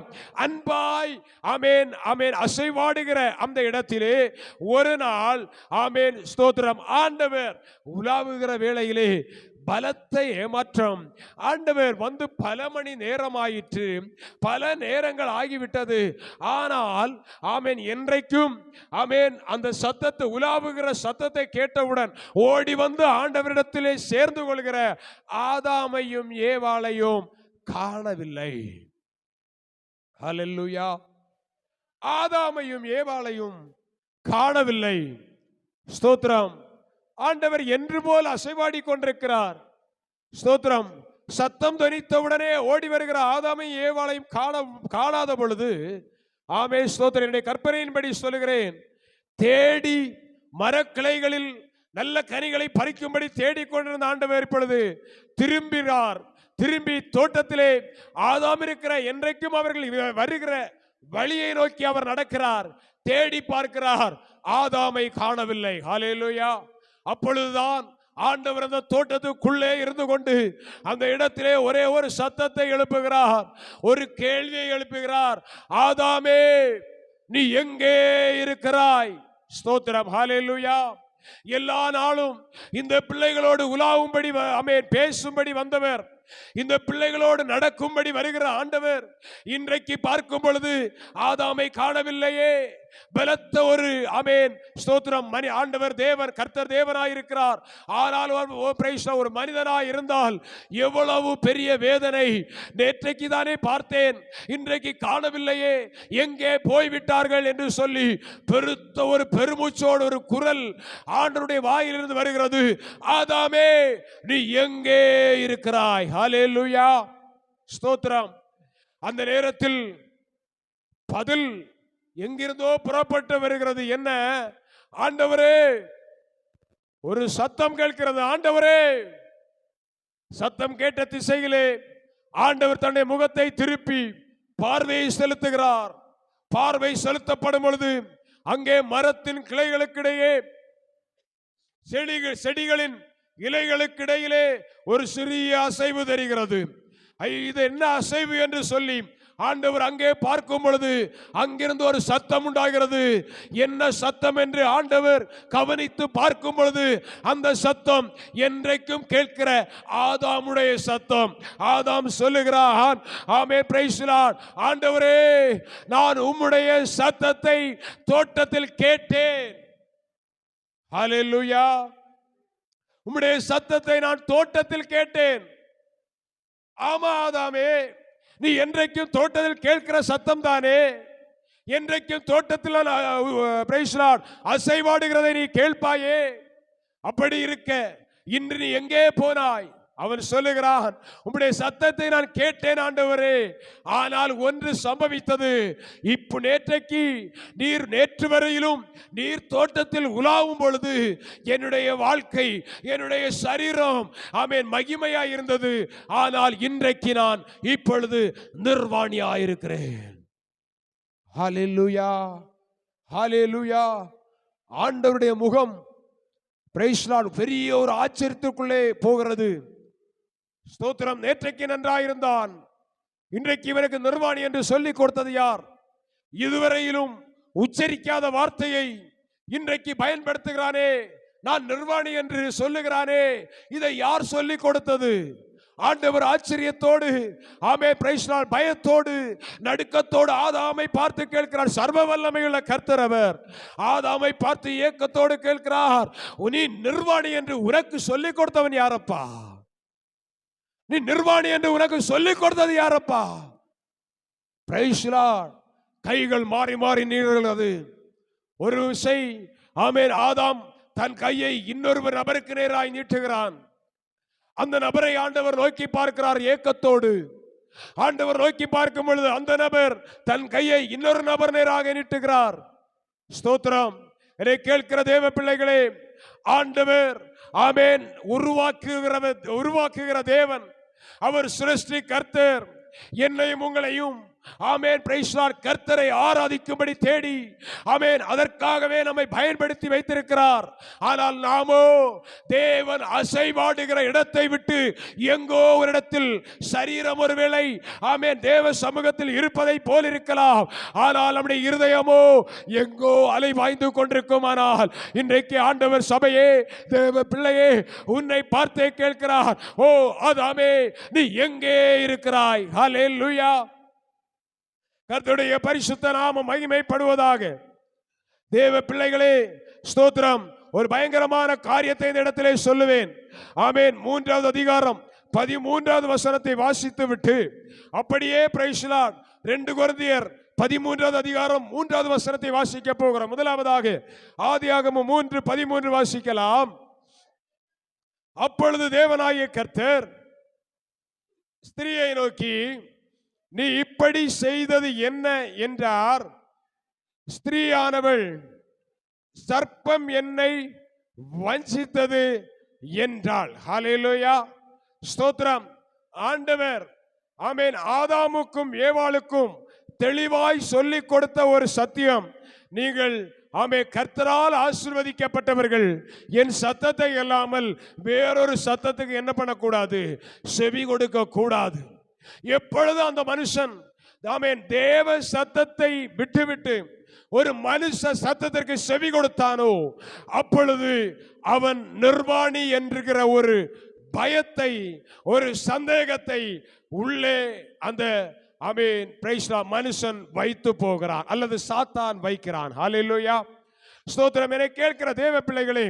அன்பாய் ஆமென் ஆமென் அசைவாடுகிற அந்த இடத்திலே ஒரு நாள் ஆமென் ஸ்தோத்திரம் ஆண்டவர் உலாவுகிற வேளையிலே பலத்த ஏமாற்றம். ஆண்டவர் வந்து பல மணி நேரமாயிற்று, பல நேரங்கள் ஆகிவிட்டது. ஆனால் ஆமென் என்றைக்கும் ஆமென் அந்த சத்தத்தை உலாவுகிற சத்தத்தை கேட்டவுடன் ஓடி வந்து ஆண்டவரிடத்திலே சேர்ந்து கொள்கிற ஆதாமையும் ஏவாளையும் காணவில்லை. ஹல்லேலூயா. ஆதாமையும் ஏவாளையும் காணவில்லை. ஸ்தோத்திரம். ஆண்டவர் என்று போல் அசைவாடி கொண்டிருக்கிறார். ஸ்தோத்திரம். சத்தம் தொனித்தவுடனே ஓடி வருகிற ஆதாமையும் ஏவாளையும் காணாத பொழுது ஆமென் ஸ்தோத்திரம். என்னுடைய கற்பனையின்படி சொல்லுகிறேன், தேடி மரக்கிளைகளில் நல்ல கனிகளை பறிக்கும்படி தேடிக்கொண்டிருந்த ஆண்டவர் இப்பொழுது திரும்பினார். திரும்பி தோட்டத்திலே ஆதாம் இருக்கிற என்றைக்கும் அவர்கள் வருகிற வழியை நோக்கி அவர் நடக்கிறார். தேடி பார்க்கிறார், ஆதாமை காணவில்லை. ஹல்லேலூயா. அப்பொழுதுதான் ஆண்டவர் அந்த தோட்டத்துக்குள்ளே இருந்து கொண்டு அந்த இடத்திலே ஒரே ஒரு சத்தத்தை எழுப்புகிறார், ஒரு கேள்வியை எழுப்புகிறார். ஆதாமே, நீ எங்கே இருக்கிறாய்? ஸ்தோத்திரம். ஹல்லேலூயா. எல்லா நாளும் இந்த பிள்ளைகளோடு உலாவும்படி பேசும்படி வந்தவர், இந்த பிள்ளைகளோடு நடக்கும்படி வருகிற ஆண்டவர் இன்றைக்கு பார்க்கும் பொழுது ஆதாமை காணவில்லையே. பலத்த ஒரு ஸ்தோத்திரம் ஆண்டவர் தேவன் கர்த்தர் தேவனாயிருக்கிறார். ஆனால் ஒரு மனிதனாய் இருந்தால் எவ்வளவு பெரிய வேதனை. நேற்றைக்கு தானே பார்த்தேன், இன்றைக்கு காணவில்லையே, எங்கே போய்விட்டார்கள் என்று சொல்லி பெருத்த ஒரு பெருமூச்சோடு ஒரு குரல் ஆண்டவருடைய வாயிலிருந்து வருகிறது. ஆதாமே, நீ எங்கே இருக்கிறாய்? ஹல்லேலூயா. ஸ்தோத்திரம். அந்த நேரத்தில் பதில் எங்கிருந்தோ புறப்பட்டு வருகிறது. என்ன? ஆண்டவரே, ஒரு சத்தம் கேட்கிறது. ஆண்டவரே. சத்தம் கேட்ட திசையிலே ஆண்டவர் தன்னுடைய முகத்தை திருப்பி பார்வையை செலுத்துகிறார். பார்வை செலுத்தப்படும் பொழுது அங்கே மரத்தின் கிளைகளுக்கிடையே, செடிகளின் இலைகளுக்கிடையிலே ஒரு சிறிய அசைவு தெரிகிறது. இது என்ன அசைவு என்று சொல்லி ஆண்டவர் அங்கே பார்க்கும் பொழுது அங்கிருந்து ஒரு சத்தம் உண்டாகிறது. என்ன சத்தம் என்று ஆண்டவர் கவனித்து பார்க்கும் பொழுது அந்த சத்தம் என்றைக்கும் கேட்கிற ஆதாமுடைய சத்தம். ஆதாம் சொல்லுகிறான், ஆமென், பிரைஸ் தி லார்ட், ஆண்டவரே, நான் உம்முடைய சத்தத்தை தோட்டத்தில் கேட்டேன். ஹல்லேலூயா. உம்முடைய சத்தத்தை நான் தோட்டத்தில் கேட்டேன். ஆமா ஆதாமே, நீ என்றைக்கும் தோட்டத்தில் கேட்கிற சத்தம் தானே. என்றைக்கும் தோட்டத்தில் அசைவாடுகிறதை நீ கேட்பாயே. அப்படி இருக்க இன்று நீ எங்கே போனாய்? அவன் சொல்லுகிறான், உம்முடைய சத்தத்தை நான் கேட்டேன் ஆண்டவரே, ஆனால் ஒன்று சம்பவித்தது. நேற்றைக்கு நீர் நேற்று வரையிலும் நீர் தோட்டத்தில் உலாவும் பொழுது என்னுடைய வாழ்க்கை, என்னுடைய சரீரம் மகிமையாய் இருந்தது. ஆனால் இன்றைக்கு நான் இப்பொழுது நிர்வாணியாயிருக்கிறேன். ஹல்லேலூயா, ஹல்லேலூயா. ஆண்டவருடைய முகம் பிரைஸ் தி லார்ட் பெரிய ஒரு ஆச்சரியத்துக்குள்ளே போகிறது. ஸ்தோத்திரம். நேற்றைக்கு நன்றாயிருந்தான், இன்றைக்கு இவனுக்கு நிர்வாணி என்று சொல்லிக் கொடுத்தது யார்? இதுவரையிலும் உச்சரிக்காத வார்த்தையை இன்றைக்கு பயன்படுத்துகிறானே, நான் நிர்வாணி என்று சொல்லுகிறானே, இதை யார் சொல்லிக் கொடுத்தது? ஆண்டவர் ஆச்சரியத்தோடு, பிரைஸ் தி லார்ட், பயத்தோடு நடுக்கத்தோடு ஆதாமை பார்த்து கேட்கிறார். சர்வ வல்லமையுள்ள கர்த்தர் அவர். ஆதாமை பார்த்து ஏக்கத்தோடு கேட்கிறார், நீ நிர்வாணி என்று உனக்கு சொல்லிக் கொடுத்தவன் யாரப்பா? நீ நிர்வாணி என்று உனக்கு சொல்லிக் கொடுத்தது யாரப்பா? Praise the Lord. கைகள் மாறி மாறி நீள்கிறது. ஒரு விசை ஆதாம் தன் கையை இன்னொரு நபருக்கு நேராய் நீட்டுகிறான். அந்த நபரை ஆண்டவர் நோக்கி பார்க்கிறார் ஏக்கத்தோடு. ஆண்டவர் நோக்கி பார்க்கும் பொழுது அந்த நபர் தன் கையை இன்னொரு நபர் நேராக நீட்டுகிறார். ஸ்தோத்திரம். என்னை கேட்கிற தேவ பிள்ளைகளே, ஆண்டவர் உருவாக்குகிற தேவன். அவர் சிருஷ்டி கர்த்தர். என்னையும் உங்களையும் பிரைஸ் தி லார்ட் கர்த்தரை ஆராதிக்கும்படி தேடி அதற்காகவே நம்மை பயன்படுத்தி வைத்திருக்கிறார். ஆனால் நாமோ தேவன் அசைவாடுகிற இடத்தை விட்டு எங்கோ ஒரு இடத்தில் சரீரம் ஒருவேளை தேவ சமூகத்தில் இருப்பதை போல் இருக்கலாம், ஆனால் நம்முடைய இருதயமோ எங்கோ அலை வாய்ந்து கொண்டிருக்கும். ஆனால் இன்றைக்கு ஆண்டவர் சபையே, தேவ பிள்ளையே, உன்னை பார்த்தே கேட்கிறார், ஓ ஆதாமே, நீ எங்கே இருக்கிறாய்? ஹல்லேலூயா. கர்த்தருடைய பரிசுத்த நாமம் மகிமைப்படுவதாக. தேவ பிள்ளைகளே, ஸ்தோத்திரம். ஒரு பயங்கரமான காரியத்தை இந்த இடத்திலே சொல்லுவேன். ஆமென். 3வது அதிகாரம் 13வது வசனத்தை வாசித்து விட்டு அப்படியே பிரைஸ் தி லார்ட் 2 கொரிந்தியர் 13வது அதிகாரம் 3வது வசனத்தை வாசிக்க போகிறோம். முதலாவதாக ஆதியாகமம் 3:13 வாசிக்கலாம். அப்பொழுது தேவனாகிய கர்த்தர் ஸ்திரியை நோக்கி, நீ இப்படி செய்தது என்ன என்றார். ஸ்திரீயானவள், சர்ப்பம் என்னை வஞ்சித்தது என்றாள். ஹல்லேலூயா. ஸ்தோத்திரம். ஆண்டவர் ஆமென் ஆதாமுக்கும் ஏவாளுக்கும் தெளிவாய் சொல்லிக் கொடுத்த ஒரு சத்தியம், நீங்கள் ஆமே கர்த்தரால் ஆசீர்வதிக்கப்பட்டவர்கள் என் சத்தத்தை இல்லாமல் வேறொரு சத்தத்துக்கு என்ன பண்ணக்கூடாது, செவி கொடுக்க கூடாது. எப்பொழுது அந்த மனுஷன் ஆமென் தேவ சத்தத்தை விட்டுவிட்டு ஒரு மனுஷ சத்தத்திற்கு செவி கொடுத்தானோ, அப்பொழுது அவன் நிர்வாணி என்கிற ஒரு பயத்தை, ஒரு சந்தேகத்தை உள்ளே அந்த ஆமென் பிரைஸ் தி லார்ட் மனுஷன் வைத்து போகிறான், அல்லது சாத்தான் வைக்கிறான். ஹல்லேலூயா, ஸ்தோத்திரம். என கேட்கிற தேவ பிள்ளைகளே,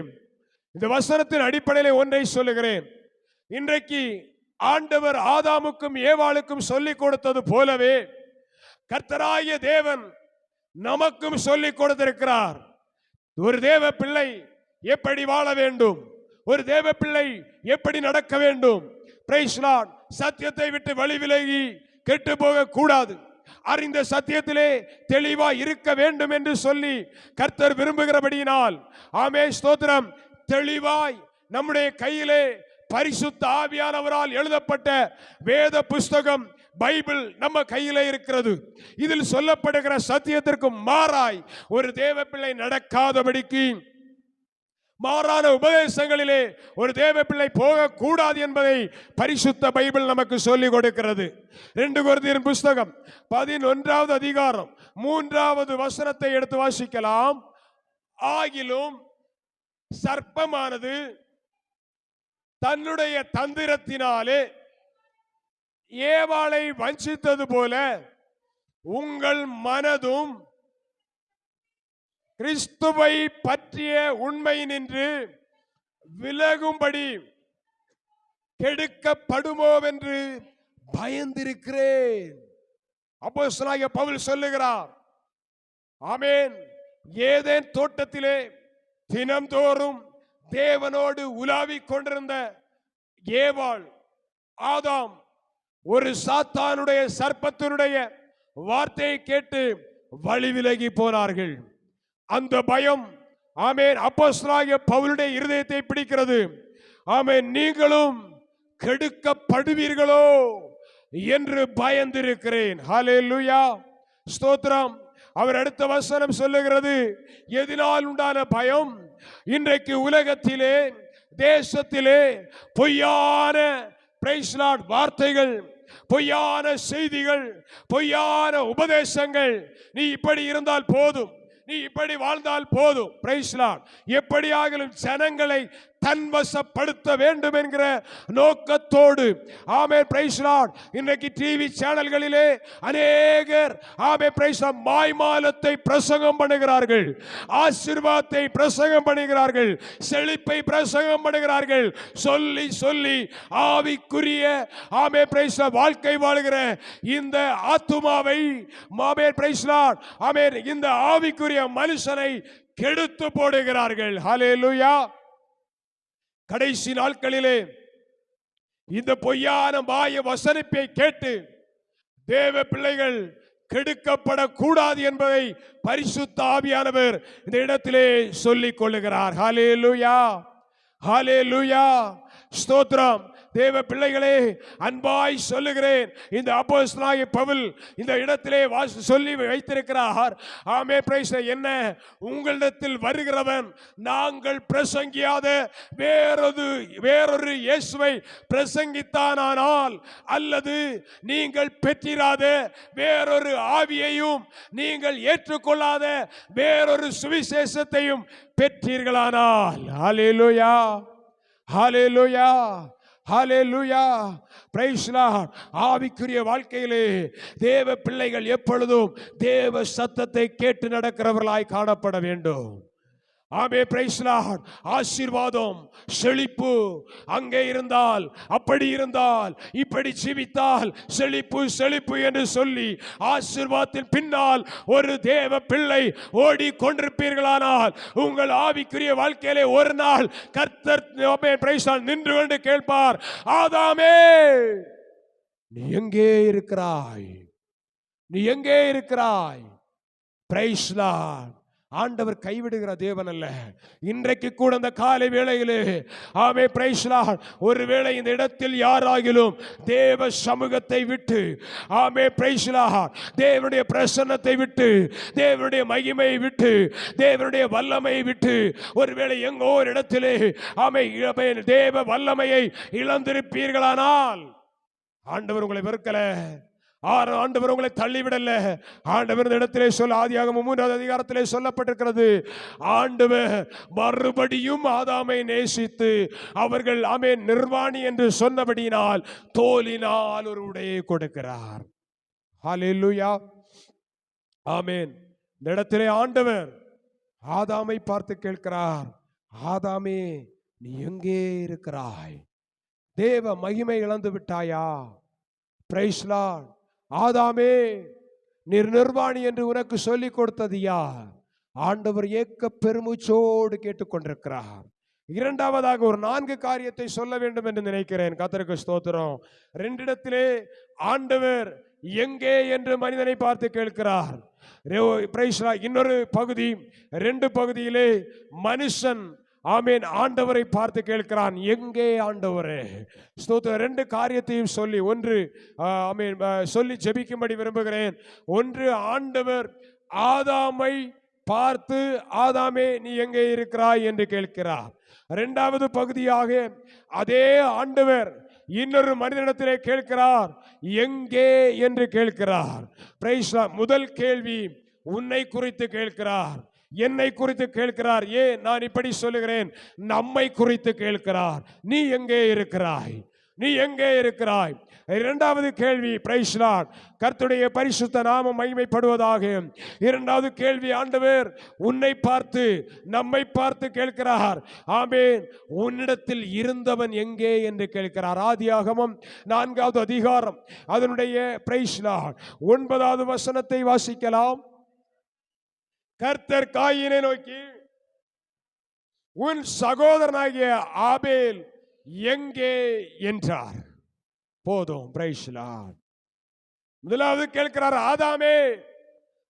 இந்த வசனத்தின் அடிப்படையில் ஒன்றை சொல்லுகிறேன். இன்றைக்கு ஆண்டவர் ஆதாமுக்கும் ஏவாளுக்கும் சொல்லிக் கொடுத்தது போலவே கர்த்தராகிய தேவன் நமக்கும் சொல்லிக் கொடுத்திருக்கிறார். ஒரு தேவ பிள்ளை எப்படி வாழ வேண்டும், ஒரு தேவ பிள்ளை எப்படி நடக்க வேண்டும், பிரைஸ் தி லார்ட் சத்தியத்தை விட்டு வழி விலகி கெட்டு போக கூடாது, அறிந்த சத்தியத்திலே தெளிவா இருக்க வேண்டும் என்று சொல்லி கர்த்தர் விரும்புகிறபடியினால் ஆமே ஸ்தோத்திரம், தெளிவாய் நம்முடைய கையிலே பரிசுத்த ஆவியானவரால் எழுதப்பட்ட வேத புஸ்தகம் பைபிள் நம்ம கையிலே இருக்கிறது. இதில் சொல்லப்படுகிற சத்தியத்திற்கு மாறாய் ஒரு தேவ பிள்ளை நடக்காதபடிக்கு, மாறான உபதேசங்களிலே ஒரு தேவ பிள்ளை போகக்கூடாது என்பதை பரிசுத்த பைபிள் நமக்கு சொல்லிக் கொடுக்கிறது. 2 கொரிந்தியர் புஸ்தகம் 11வது அதிகாரம் 3வது வசனத்தை எடுத்து வாசிக்கலாம். ஆகிலும் சர்ப்பமானது தன்னுடைய தந்திரத்தினாலே ஏவாளை வஞ்சித்தது போல உங்கள் மனதும் கிறிஸ்துவை பற்றிய உண்மையினின்று விலகும்படி கெடுக்கப்படுமோவென்று பயந்திருக்கிறேன். அப்போஸ்தலனாகிய பவுல் சொல்லுகிறார். ஆமென். ஏதேன் தோட்டத்திலே தினம்தோறும் தேவனோடு உலாவிக் கொண்டிருந்த ஏவாள், ஆதாம் ஒரு சாத்தானுடைய சர்ப்பத்தினுடைய வார்த்தையை கேட்டு வழி விலகி போனார்கள். அந்த பயம் ஆமென் அப்போஸ்தலனாகிய பவுலுடைய இருதயத்தை பிடிக்கிறது. ஆமென். நீங்களும் கெடுக்கப்படுவீர்களோ என்று பயந்திருக்கிறேன். ஹல்லேலூயா, ஸ்தோத்திரம். அவர் அடுத்த வசனம் சொல்லுகிறது, எதனால் உண்டான பயம்? இன்றைக்கு உலகத்திலே தேசத்திலே பொய்யான பிரைஸ் தி லார்ட் வார்த்தைகள், பொய்யான செய்திகள், பொய்யான உபதேசங்கள். நீ இப்படி இருந்தால் போதும், நீ இப்படி வாழ்ந்தால் போதும், பிரைஸ் தி லார்ட், எப்படியாகிலும் ஜனங்களை தன்வசப்படுத்த வேண்டும் என்கிற நோக்கத்தோடு ஆமென் பிரைஸ் தி லார்ட் இன்றைக்கு டிவி சேனல்களிலே அநேகர் ஆமென் பிரைஸ் தி லார்ட் மாய்மாலத்தை பிரசங்கம் பண்ணுகிறார்கள், ஆசீர்வாதத்தை பிரசங்கம் பண்ணுகிறார்கள், செழிப்பை பிரசங்கம் பண்ணுகிறார்கள். சொல்லி சொல்லி ஆவிக்குரிய ஆமென் பிரைஸ் தி லார்ட் வாழ்க்கை வாழுகிற இந்த ஆத்துமாவை ஆமென் பிரைஸ் தி லார்ட் ஆமென் இந்த ஆவிக்குரிய மனுஷனை கெடுத்து போடுகிறார்கள். ஹல்லேலூயா. கடைசி நாட்களிலே இந்த பொய்யான மாய வசனிப்பை கேட்டு தேவ பிள்ளைகள் கெடுக்கப்படக்கூடாது என்பதை பரிசுத்த ஆவியானவர் இந்த இடத்திலே சொல்லிக் கொள்ளுகிறார். ஹல்லேலூயா, ஹல்லேலூயா, ஸ்தோத்திரம். தேவ பிள்ளைகளே, அன்பாய் சொல்லுகிறேன், இந்த அப்போஸ்தலனாகிய பவுல் இந்த இடத்திலே சொல்லி வைத்திருக்கிறார். ஆமே பிரைஸ். என்ன? உங்களிடத்தில் வருகிறவன் நாங்கள் பிரசங்கியாத வேறொரு இயேசுவை பிரசங்கித்தானால், அல்லது நீங்கள் பெற்றிராத வேறொரு ஆவியையும் நீங்கள் ஏற்றுக்கொள்ளாத வேறொரு சுவிசேஷத்தையும் பெற்றீர்களானால், ஹல்லேலூயா, ஹல்லேலூயா, ஹல்லேலூயா, பிரைஸ் தி லார்ட். ஆவிக்குரிய வாழ்க்கையிலே தேவ பிள்ளைகள் எப்பொழுதும் தேவ சத்தத்தை கேட்டு நடக்கிறவர்களாய் காணப்பட வேண்டும். ஆமே பிரைஸ் தி லார்ட். ஆசீர்வாதம், செழிப்பு அங்கே இருந்தால், அப்படி இருந்தால், இப்படி ஜீவித்தால் செழிப்பு செழிப்பு என்று சொல்லி ஆசீர்வாதத்தின் பின்னால் ஒரு தேவ பிள்ளை ஓடி கொண்டிருப்பீர்களானால், உங்கள் ஆவிக்குரிய வாழ்க்கையிலே ஒரு நாள் கர்த்தர் பிரைஸ் தி லார்ட் நின்று கொண்டு கேட்பார், ஆதாமே நீ எங்கே இருக்கிறாய், நீ எங்கே இருக்கிறாய்? Praise the Lord. ஆண்டவர் கைவிடுகிற தேவன் அல்ல. இன்றைக்கு கூட அந்த காலை வேளையிலே ஆமே பிரைஸ் லார்ட், ஒருவேளை இந்த இடத்தில் யாராகிலும் தேவ சமூகத்தை விட்டு ஆமே பிரைஸ் லார்ட், தேவனுடைய பிரசன்னத்தை விட்டு, தேவனுடைய மகிமையை விட்டு, தேவனுடைய வல்லமையை விட்டு, ஒருவேளை எங்கோ ஒரு இடத்திலே ஆமே தேவ வல்லமையை இழந்திருப்பீர்களானால் ஆண்டவர் உங்களை வெறுக்கல, ஆண்டவர் உங்களை தள்ளிவிடல. ஆண்டவர் இந்த இடத்திலே சொல்ல, ஆதியாகமம் 3வது அதிகாரத்திலே சொல்லப்பட்டிருக்கிறது, ஆண்டவர் மறுபடியும் ஆதாமை நேசித்து அவர்கள் ஆமென் நிர்வாணி என்று சொன்னபடியினால் தோலினால் ஒரு உடையை கொடுக்கிறார். ஹல்லேலூயா, ஆமென். இந்த இடத்திலே ஆண்டவர் ஆதாமை பார்த்து கேட்கிறார், ஆதாமே நீ எங்கே இருக்கிறாய்? தேவ மகிமை இழந்து விட்டாயா? Price Lord. ஆதாமே நீர் நிர்வாணி என்று உனக்கு சொல்லிக் கொடுத்தது யார்? ஆண்டவர் ஏக்க பெருமூச்சோடு கேட்டுக்கொண்டிருக்கிறார். இரண்டாவதாக ஒரு 4 காரியத்தை சொல்ல வேண்டும் என்று நினைக்கிறேன். கர்த்தருக்கு ஸ்தோத்திரம். 2 இடத்திலே ஆண்டவர் எங்கே என்று மனிதனை பார்த்து கேட்கிறார். இன்னொரு பகுதி 2 பகுதியிலே மனுஷன் ஆமென் ஆண்டவரை பார்த்து கேட்கிறான், எங்கே ஆண்டவரே? ஸ்தோத்திரம். 2 காரியத்தையும் சொல்லி ஆமென் சொல்லி ஜெபிக்கும்படி விரும்புகிறேன். ஒன்று, ஆண்டவர் ஆதாமை பார்த்து ஆதாமே நீ எங்கே இருக்கிறாய் என்று கேட்கிறார். 2வது பகுதியாக அதே ஆண்டவர் இன்னொரு மனிதனிடத்திலே கேட்கிறார், எங்கே என்று கேட்கிறார். Praise Lord. முதல் கேள்வி உன்னை குறித்து கேட்கிறார், என்னை குறித்து கேட்கிறார். ஏன் நான் இப்படி சொல்லுகிறேன்? நம்மை குறித்து கேட்கிறார், நீ எங்கே இருக்கிறாய்? நீ எங்கே இருக்கிறாய்? 2வது கேள்வி பிரைஸ் லார்ட், கர்த்தருடைய பரிசுத்த நாமம் மகிமைப்படுவதாக. 2வது கேள்வி ஆண்டவர் உன்னை பார்த்து நம்மை பார்த்து கேட்கிறார், ஆமென் உன்னிடத்தில் இருந்தவன் எங்கே என்று கேட்கிறார். ஆதியாகமம் 4வது அதிகாரம் அதனுடைய பிரைஸ் லார்ட் 9வது வசனத்தை வாசிக்கலாம். கர்த்தர் காயினை நோக்கி, உன் சகோதரனாகிய ஆபேல் எங்கே என்றார். போதும். Praise Lord. முதலாவது கேட்கிறார், ஆதாமே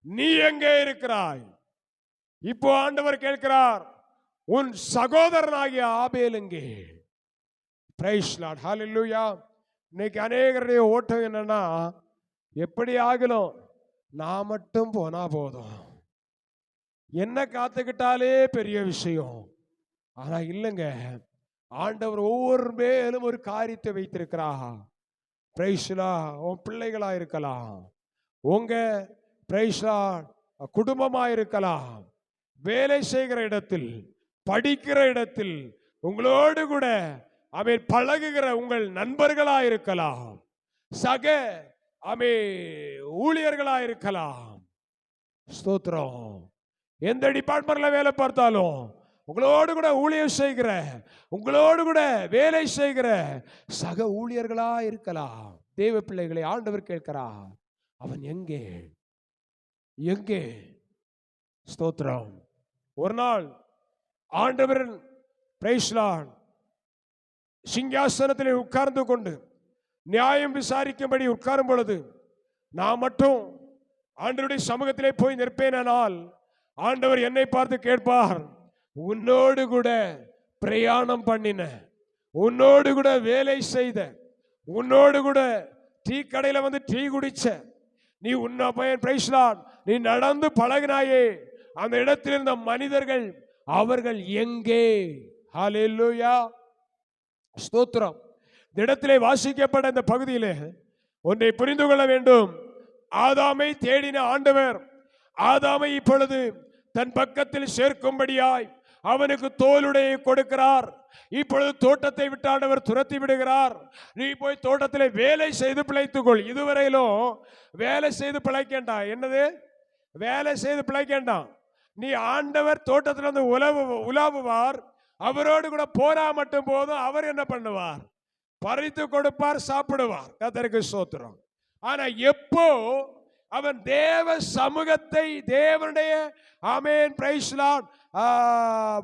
நீ எங்கே இருக்கிறாய்? இப்போ ஆண்டவர் கேட்கிறார், உன் சகோதரனாகிய ஆபேல் எங்கே? Praise Lord. ஹல்லேலூயா. இன்னைக்கு அநேகருடைய ஓட்டம் என்னன்னா, எப்படி ஆகலும் நான் மட்டும் போனா போதும், என்ன காத்துக்கிட்டாலே பெரிய விஷயம். ஆனா இல்லைங்க, ஆண்டவர் ஒவ்வொரு மேலும் ஒரு காரியத்தை வைத்திருக்கிறார். Praise Lord. உன் பிள்ளைகளா இருக்கலாம், உங்க பிரைஸ் லார்ட் குடும்பமா இருக்கலாம், வேலை செய்கிற இடத்தில், படிக்கிற இடத்தில், உங்களோடு கூட அவன் பழகுகிற உங்கள் நண்பர்களா இருக்கலாம், சக ஊழியர்களா இருக்கலாம். ஸ்தோத்திரம். எந்த டிபார்ட்மெண்ட்ல வேலை பார்த்தாலும், உங்களோடு கூட ஊழியம் செய்கிற, உங்களோடு கூட வேலை செய்கிற சக ஊழியர்களா இருக்கலாம். தேவ பிள்ளைகளை ஆண்டவர் கேட்கிறார், அவன் எங்கே? எங்கே? ஸ்தோத்திரம். ஒரு நாள் ஆண்டவர் பிரைஸ் லார்ட் சிங்காசனத்திலே உட்கார்ந்து கொண்டு நியாயம் விசாரிக்கும்படி உட்காரும் பொழுது, நான் மட்டும் ஆண்டவருடைய சமூகத்திலே போய் நிற்பேனால் ஆண்டவர் என்னை பார்த்து கேட்பார், உன்னோடு கூட பிரயாணம் பண்ணின, உன்னோடு கூட வேலை செய்த, உன்னோடு கூட டீ கடையில் வந்து டீ குடிச்ச, நீ உன்ன பையன் பிரைஸ் லார்ட் நீ நடந்து பழகினாயே, அந்த இடத்தில் இருந்த மனிதர்கள் அவர்கள் எங்கே? ஹல்லேலூயா. ஸ்தோத்திரம். இந்த இடத்திலே வாசிக்கப்பட்ட இந்த பகுதியிலே ஒன்றை புரிந்து கொள்ள வேண்டும். ஆதாமை தேடின ஆண்டவர் ஆதாமை இப்பொழுது தன் பக்கத்தில் சேர்க்கும்படியாய் அவனுக்கு தோலுடையை கொடுக்கிறார். இப்பொழுது தோட்டத்தை விட்டு ஆண்டவர் துரத்தி விடுகிறார். நீ போய் தோட்டத்தில் வேலை செய்து பிழைத்துக்கொள். இதுவரையிலும் வேலை செய்து பிழைக்கண்டாம். என்னது வேலை செய்து பிழைக்கண்டாம்? நீ ஆண்டவர் தோட்டத்திலிருந்து உலாவுவார், அவரோடு கூட போரா மட்டும் போதும். அவர் என்ன பண்ணுவார்? பறித்து கொடுப்பார், சாப்பிடுவார். கர்த்தருக்கு ஸ்தோத்திரம். ஆனா எப்போ அவன் தேவ சமூகத்தை, தேவனுடைய ஆமென் பிரைஸ் லார்ட்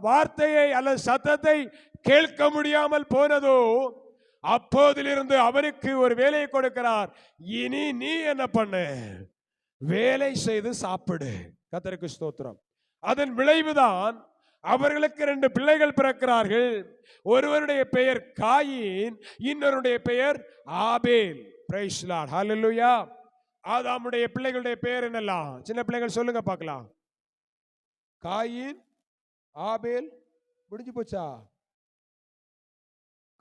வார்த்தையை அல்லது சத்தத்தை கேட்க முடியாமல் போனதோ, அப்போதிலிருந்து அவனுக்கு ஒரு வேலையை கொடுக்கிறார். இனி நீ என்ன பண்ணு? வேலை செய்து சாப்பிடு. கர்த்தருக்கு ஸ்தோத்திரம். அதன் விளைவுதான் அவர்களுக்கு 2 பிள்ளைகள் பிறக்கிறார்கள். ஒருவருடைய பெயர் காயின், இன்னொருடைய பெயர் ஆபேல். பிரைஸ் தி லார்ட், ஹalleluya. ஆதாமுடைய பிள்ளைகளுடைய பெயர் என்னலாம்? சின்ன பிள்ளைகள் சொல்லுங்க பார்க்கலாம். காயின், ஆபேல், முடிஞ்சு போச்சா?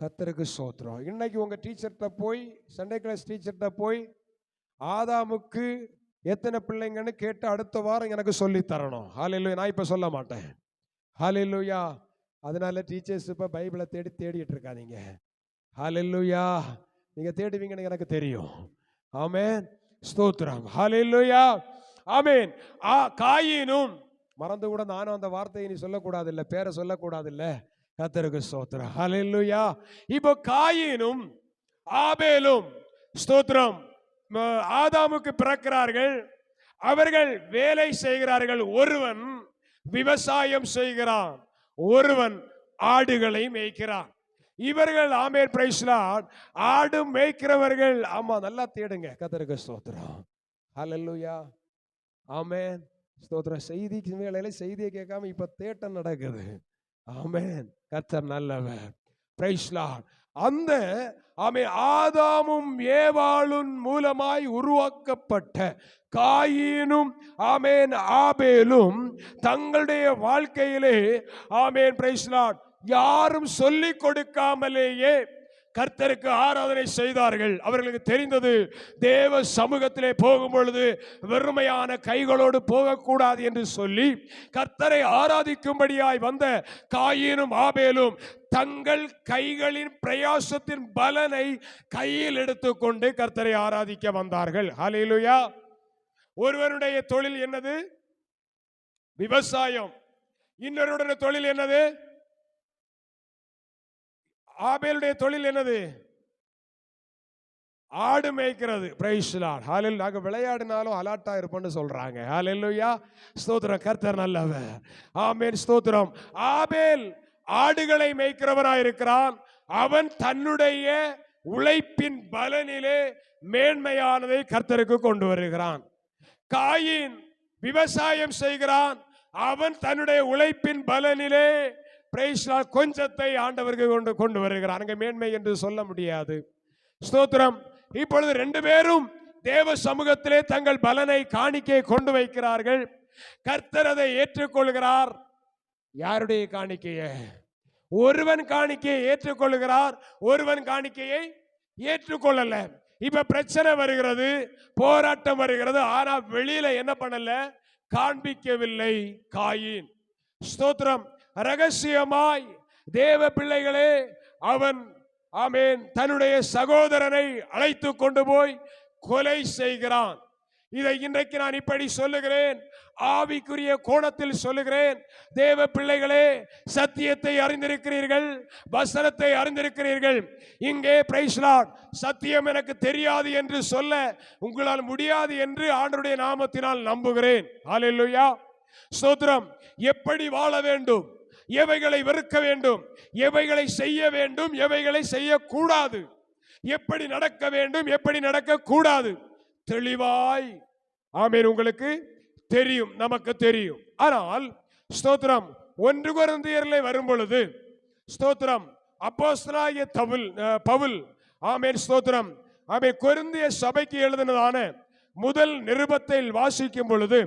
கர்த்தருக்கு ஸ்தோத்திரம். இன்னைக்கு உங்க டீச்சர்கிட்ட போய், சண்டே கிளாஸ் டீச்சர்கிட்ட போய் ஆதாமுக்கு எத்தனை பிள்ளைங்கன்னு கேட்டு அடுத்த வாரம் எனக்கு சொல்லி தரணும். ஹalleluya. நான் இப்ப சொல்ல மாட்டேன். ஹalleluya. அதனால டீச்சர்ஸ் இப்ப பைபிளை தேடிட்டு இருக்காதீங்க. ஹalleluya. நீங்க தேடுவீங்கன்னு எனக்கு தெரியும். ஆமென், ஸ்தோத்திரம், ஹalleluya, ஆமென். காயினும், மறந்து கூட நானும் அந்த வார்த்தையை நீ சொல்லக்கூடாது இல்ல, பேரை சொல்லக்கூடாது இல்ல. கர்த்தருக்கு ஸ்தோத்திரம், ஹalleluya. இப்போ காயினும் ஆபேலும், ஸ்தோத்திரம், ஆதாமுக்கு பிறக்கிறார்கள். அவர்கள் வேலை செய்கிறார்கள். ஒருவன் விவசாயம் செய்கிறான், ஒருவன் ஆடுகளை மேய்க்கிறான். இவர்கள், ஆமென், பிரைஸ் தி லார்ட், ஆடு மேய்க்கிறவர்கள். ஆமா, நல்லா தேடுங்க. கர்த்தருக்கு ஸ்தோத்திரம், ஹalleluya, ஆமென், ஸ்தோத்திரம். செய்திக்கு வேளையில செய்தியை கேட்காம இப்ப தேட்டம் நடக்குது. ஆமென், கர்த்தர் நல்லவர். Praise the Lord. அந்த ஆதாமும் ஏவாளும் மூலமாய் உருவாக்கப்பட்ட காயினும், ஆமென், ஆபேலும் தங்களுடைய வாழ்க்கையிலே, ஆமென், பிரைஸ் தி லார்ட், யாரும் சொல்லிக் கொடுக்காமலேயே கர்த்தருக்கு ஆராதனை செய்தார்கள். அவர்களுக்கு தெரிந்தது, தேவ சமூகத்திலே போகும் பொழுது வெறுமையான கைகளோடு போகக்கூடாது என்று சொல்லி கர்த்தரை ஆராதிக்கும்படியாய் வந்த காயினும் ஆபேலும் தங்கள் கைகளின் பிரயாசத்தின் பலனை கையில் எடுத்துக்கொண்டு கர்த்தரை ஆராதிக்க வந்தார்கள். ஹல்லேலூயா. ஒருவருடைய தொழில் என்னது? விவசாயம். இன்னொருடைய தொழில் என்னது? ஆபேலுடைய தொழில் என்னது? ஆடு மேய்க்கிறது. பிரைஸ் தி லார்ட், ஹalleluya. நாங்க விளையாடினாலும் அலர்ட்டா இருப்போம்னு சொல்றாங்க. ஹalleluya, ஸ்தோத்திரம், கர்த்தர் நல்லவர். ஆமென், ஸ்தோத்திரம். ஆபேல் ஆடுகளை மேய்க்கிறவராய் இருக்கிறான். அவன் தன்னுடைய உழைப்பின் பலனிலே மேன்மையானதை கர்த்தருக்கு கொண்டு வருகிறான். காயின் விவசாயம் செய்கிறான். அவன் தன்னுடைய உழைப்பின் பலனிலே கொஞ்சத்தை ஆண்டவருக்கு கொண்டு வருகிறார். அங்கே மேன்மை என்று சொல்ல முடியாது. ஸ்தோத்திரம். இப்பொழுது 2 பேரும் தேவ சமூகத்திலே தங்கள் பலனை காணிக்கை கொண்டு வைக்கிறார்கள். கர்த்தர் அதை ஏற்றுக்கொள்கிறார். யாருடைய காணிக்கையை? ஒருவன் காணிக்கையை ஏற்றுக்கொள்கிறார், ஒருவன் காணிக்கையை ஏற்றுக்கொள்ளல. இப்ப பிரச்சனை வருகிறது, போராட்டம் வருகிறது. ஆனா வெளியில என்ன பண்ணல? காண்பிக்கவில்லை காயின். ஸ்தோத்திரம். ரகசியமாய் தேவ பிள்ளைகளே, அவன், ஆமென், தன்னுடைய சகோதரனை அழைத்து கொண்டு போய் கொலை செய்கிறான். இதை இன்றைக்கு நான் இப்படி சொல்லுகிறேன், ஆவிக்குரிய கோணத்தில் சொல்லுகிறேன். தேவ பிள்ளைகளே, சத்தியத்தை அறிந்திருக்கிறீர்கள், வசனத்தை அறிந்திருக்கிறீர்கள். இங்கே பிரைஸ் தி லார்ட், சத்தியம் எனக்கு தெரியாது என்று சொல்ல உங்களால் முடியாது என்று ஆண்டவருடைய நாமத்தினால் நம்புகிறேன். ஹல்லேலூயா, ஸ்தோத்திரம். எப்படி வாழ வேண்டும், எவைகளை வெறுக்க வேண்டும், எவைகளை செய்ய வேண்டும், எவைகளை செய்யக்கூடாது, எப்படி நடக்க வேண்டும், எப்படி நடக்க கூடாது, தெளிவாய், ஆமென், உங்களுக்கு தெரியும், நமக்கு தெரியும். ஆனால் ஸ்தோத்திரம், 1 கொரிந்தியரிலே வரும் பொழுது, ஸ்தோத்திரம், அப்போஸ்தலனாகிய பவுல், ஆமென், ஸ்தோத்திரம், ஆமென், கொரிந்திய சபைக்கு எழுதினதான முதல் நிருபத்தை வாசிக்கும் பொழுது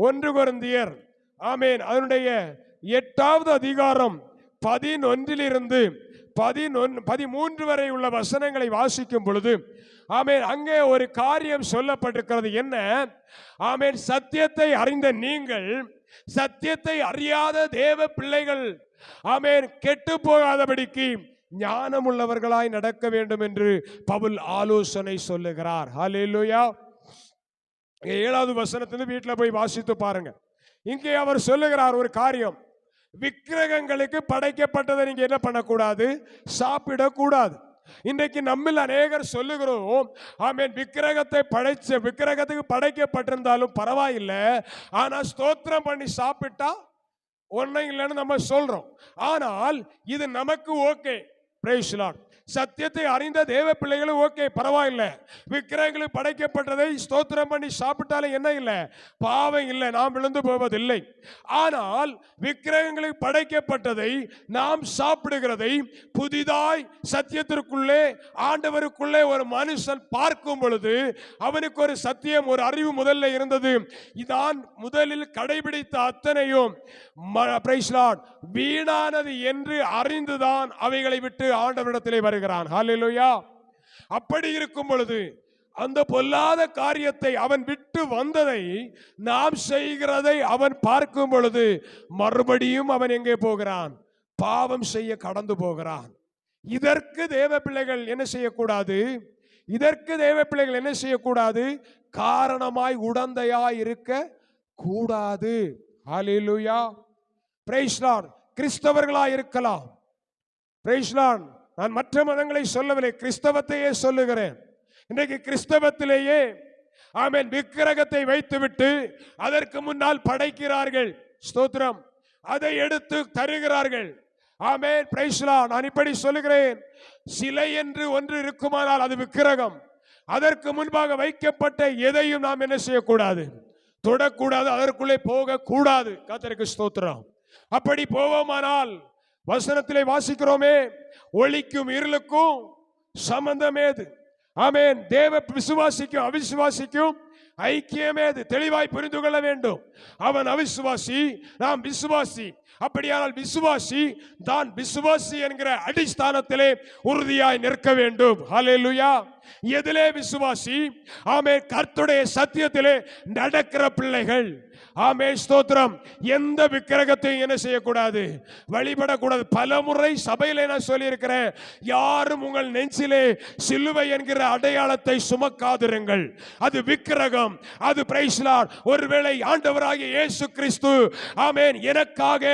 1 கொரிந்தியர், ஆமென், அதனுடைய 8வது அதிகாரம் 11 13 வரை உள்ள வசனங்களை வாசிக்கும் பொழுது, ஆமென், அங்கே ஒரு காரியம் சொல்லப்பட்டிருக்கிறது. என்ன? ஆமென், சத்தியத்தை அறிந்த நீங்கள் சத்தியத்தை அறியாத தேவ பிள்ளைகள், ஆமென், கெட்டு போகாதபடிக்கு ஞானம் உள்ளவர்களாய் நடக்க வேண்டும் என்று பவுல் ஆலோசனை சொல்லுகிறார். ஹல்லேலூயா. 7வது வசனத்திலிருந்து வீட்டில் போய் வாசித்து பாருங்க. இங்கே அவர் சொல்லுகிறார் ஒரு காரியம். விக்கிரகங்களுக்கு படைக்கப்பட்டதை நீங்க என்ன பண்ணக்கூடாது? சாப்பிடக்கூடாது. இன்றைக்கு நம்மில் அநேகர் சொல்லுகிறோம், ஆமென், விக்கிரகத்துக்கு படைக்கப்பட்டிருந்தாலும் பரவாயில்லை, ஆனா ஸ்தோத்திரம் பண்ணி சாப்பிட்டா ஒன்னும் இல்லைன்னு நம்ம சொல்றோம். ஆனால் இது நமக்கு ஓகே. Praise the Lord. சத்தியத்தை அறிந்த தேவ பிள்ளைகளும் ஓகே, பரவாயில்லை. விக்கிரகங்களுக்கு படைக்கப்பட்டதை ஸ்தோத்திரம் பண்ணி சாப்பிட்டாலும் என்ன இல்லை, பாவம் இல்லை, நாம் விழுந்து போவதில்லை. ஆனால் விக்கிரகங்களுக்கு படைக்கப்பட்டதை நாம் சாப்பிடுகிறதை புதிதாய் சத்தியத்திற்குள்ளே ஆண்டவருக்குள்ளே ஒரு மனுஷன் பார்க்கும் பொழுது அவனுக்கு ஒரு சத்தியம், ஒரு அறிவு முதல்ல இருந்தது. இதான் முதலில் கடைபிடித்த அத்தனையும் வீணானது என்று அறிந்துதான் அவைகளை விட்டு ஆண்டவரிடத்திலே வருகிறான். ஹல்லேலூயா. அப்படி இருக்கும் பொழுது அந்த பொல்லாத காரியத்தை அவன் விட்டு வந்ததை நாம் செய்கிறதை அவன் பார்க்கும் பொழுது மறுபடியும் அவன் எங்கே போகிறான், பாவம் செய்ய கடந்து போகிறான். இதற்கு தேவ பிள்ளைகள் என்ன செய்யக்கூடாது, இதற்கு தேவ பிள்ளைகள் என்ன செய்யக்கூடாது, காரணமாய் உடந்தையாய் இருக்க கூடாது. ஹல்லேலூயா. Praise Lord. கிறிஸ்தவர்களாய் இருக்கலாம். Praise Lord. நான் மற்ற மதங்களை சொல்லவில்லை, கிறிஸ்தவத்தையே சொல்லுகிறேன். இன்றைக்கு கிறிஸ்தவத்திலேயே ஆமென் விக்கிரகத்தை வைத்துவிட்டு அதற்கு முன்னால் படைக்கிறார்கள். ஸ்தோத்திரம். அதை எடுத்து தருகிறார்கள். ஆமென். Praise Lord. நான் இப்படி சொல்லுகிறேன், சிலை என்று ஒன்று இருக்குமானால் அது விக்கிரகம். அதற்கு முன்பாக வைக்கப்பட்ட எதையும் நாம் என்ன செய்யக்கூடாது, தொடக்கூடாது, அதற்குள்ளே போக கூடாது. கர்த்தருக்கு ஸ்தோத்திரம். அப்படி போவோமானால் வசனத்திலே வாசிக்கிறோமே, ஒளிக்கும் இருளுக்கும் சம்பந்தமேது. ஆமென். தேவ விசுவாசிக்கும் அவிசுவாசிக்கும் ஐக்கியமே அது. தெளிவாய் புரிந்து கொள்ள வேண்டும். அவன் அவிசுவாசி, நாம் விசுவாசி. அப்படியானால் விசுவாசி தான் விசுவாசி என்கிற அடிஸ்தானத்திலே உறுதியாய் நிற்க வேண்டும். ஹல்லேலூயா. எதிலே விசுவாசி? ஆமென். கர்த்தருடைய சத்தியத்திலே நடக்கிற பிள்ளைகள். ஆமென். ஸ்தோத்திரம். எந்த விக்கிரகத்தையும் என்ன செய்யக்கூடாது, வழிபடக்கூடாது. பலமுறை சபையிலே நான் சொல்லி இருக்கிறேன், யாரும் உங்கள் நெஞ்சிலே சிலுவை என்கிற அடையாளத்தை சுமக்காதிருங்கள். அது விக்கிரகம், அது பிரைஸ் லார்ட். ஒருவேளை ஆண்டவராகிய இயேசு கிறிஸ்து ஆமென் எனக்காக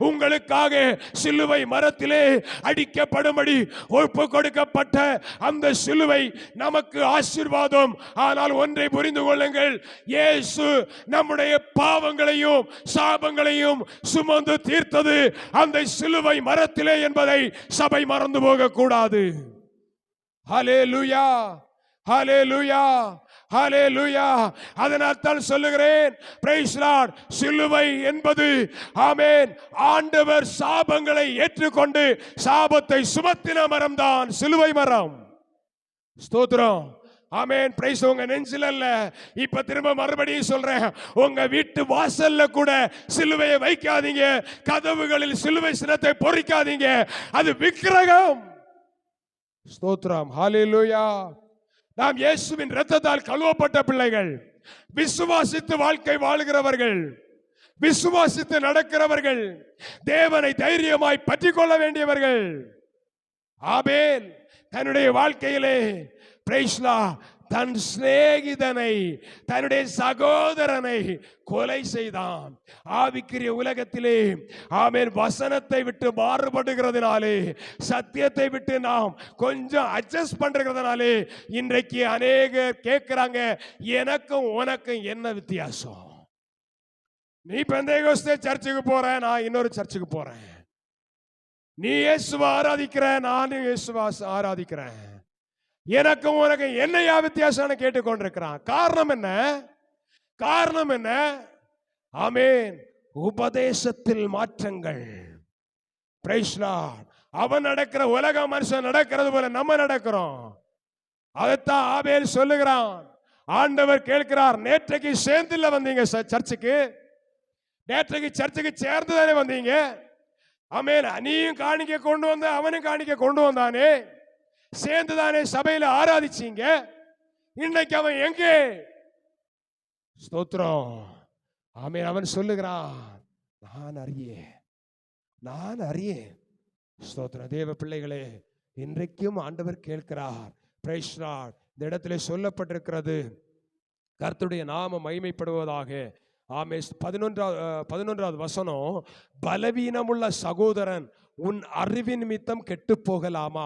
உங்களுக்காக சிலுவை மரத்திலே அடிக்கப்படும்படி ஒப்பு கொடுக்கப்பட்ட அந்த சிலுவை நமக்கு ஆசீர்வாதம். ஆனால் ஒன்றை புரிந்து கொள்ளுங்கள், இயேசு நம்முடைய பாவங்களையும் சாபங்களையும் சுமந்து தீர்த்தது அந்த சிலுவை மரத்திலே என்பதை சபை மறந்து போக கூடாது. ஹல்லேலூயா. ஹல்லேலூயா. ஹல்லேலூயா. அதனால் தான் சொல்லுகிறேன், பிரைஸ் லார்ட். சிலுவை என்பது ஆமென் ஆண்டவர் சாபங்களை ஏற்றுக்கொண்டு சாபத்தை சுமத்தின மரம் தான் சிலுவை மரம். ஸ்தோத்திரம். ஆமென். பிரைஸ். உங்க நெஞ்சில் அல்ல, இப்ப திரும்ப மறுபடியும் சொல்றேன், உங்க வீட்டு வாசல்ல கூட சிலுவையை வைக்காதீங்க. கதவுகளில் சிலுவை சின்னத்தை பொறிக்காதீங்க. அது விக்கிரகம். ஸ்தோத்திரம். ஹல்லேலூயா. நாம் இயேசுவின் இரத்தத்தால் கழுவப்பட்ட பிள்ளைகள், விசுவாசித்து வாழ்க்கை வாழுகிறவர்கள், விசுவாசித்து நடக்கிறவர்கள், தேவனை தைரியமாய் பற்றிக் கொள்ள வேண்டியவர்கள். ஆபேல் தன்னுடைய வாழ்க்கையிலே பிரைஸ் லார்ட் தன் சிநேகிதனை, தன்னுடைய சகோதரனை கொலை செய்தான். ஆவிக்குரிய உலகத்திலே ஆமென் வசனத்தை விட்டு மாறுபடுகிறதுனாலே, சத்தியத்தை விட்டு நாம் கொஞ்சம் அட்ஜஸ்ட் பண்றதுனாலே இன்றைக்கு அநேகர் கேட்கிறாங்க, எனக்கும் உனக்கும் என்ன வித்தியாசம்? நீ பெந்தேகோஸ்தே சர்ச்சுக்கு போற, நான் இன்னொரு சர்ச்சுக்கு போறேன். நீ இயேசுவை ஆராதிக்கிற, நான் இயேசுவை ஆராதிக்கிறேன். எனக்கும் உனக்கு என்னையா வித்தியாசம் கேட்டுக்கொண்டிருக்கிறான். காரணம் என்ன? காரணம் என்ன? ஆமென். உபதேசத்தில் மாற்றங்கள். Praise Lord. அவன் நடக்கிற உலக மனுஷன் நடக்கிறது போல நம்ம நடக்கிறோம். அதைத்தான் ஆபேல் சொல்லுகிறான். ஆண்டவர் கேட்கிறார், நேற்றைக்கு சேர்ந்துல வந்தீங்க சர்ச்சுக்கு, நேற்றைக்கு சர்ச்சுக்கு சேர்ந்து தானே வந்தீங்க. ஆமென். நீயும் காணிக்க கொண்டு வந்த, அவனும் காணிக்க கொண்டு வந்தானே, சேர்ந்துதானே சபையில ஆராதிச்சீங்க. இன்னைக்கு அவன் எங்கே? ஸ்தோத்திரம். ஆமென். அவன் சொல்லுகிறான், நான் அறியேன், நான் அறியேன். ஸ்தோத்திரம். தேவ பிள்ளைகளே, இன்றைக்கும் ஆண்டவர் கேட்கிறார். Praise Lord. இந்த இடத்திலே சொல்லப்பட்டிருக்கிறது, கர்த்தருடைய நாமம் மகிமைப்படுவதாக. ஆமென். 11வது வசனம், பலவீனமுள்ள சகோதரன் உன் அறிவின் நிமித்தம் கெட்டு போகலாமா?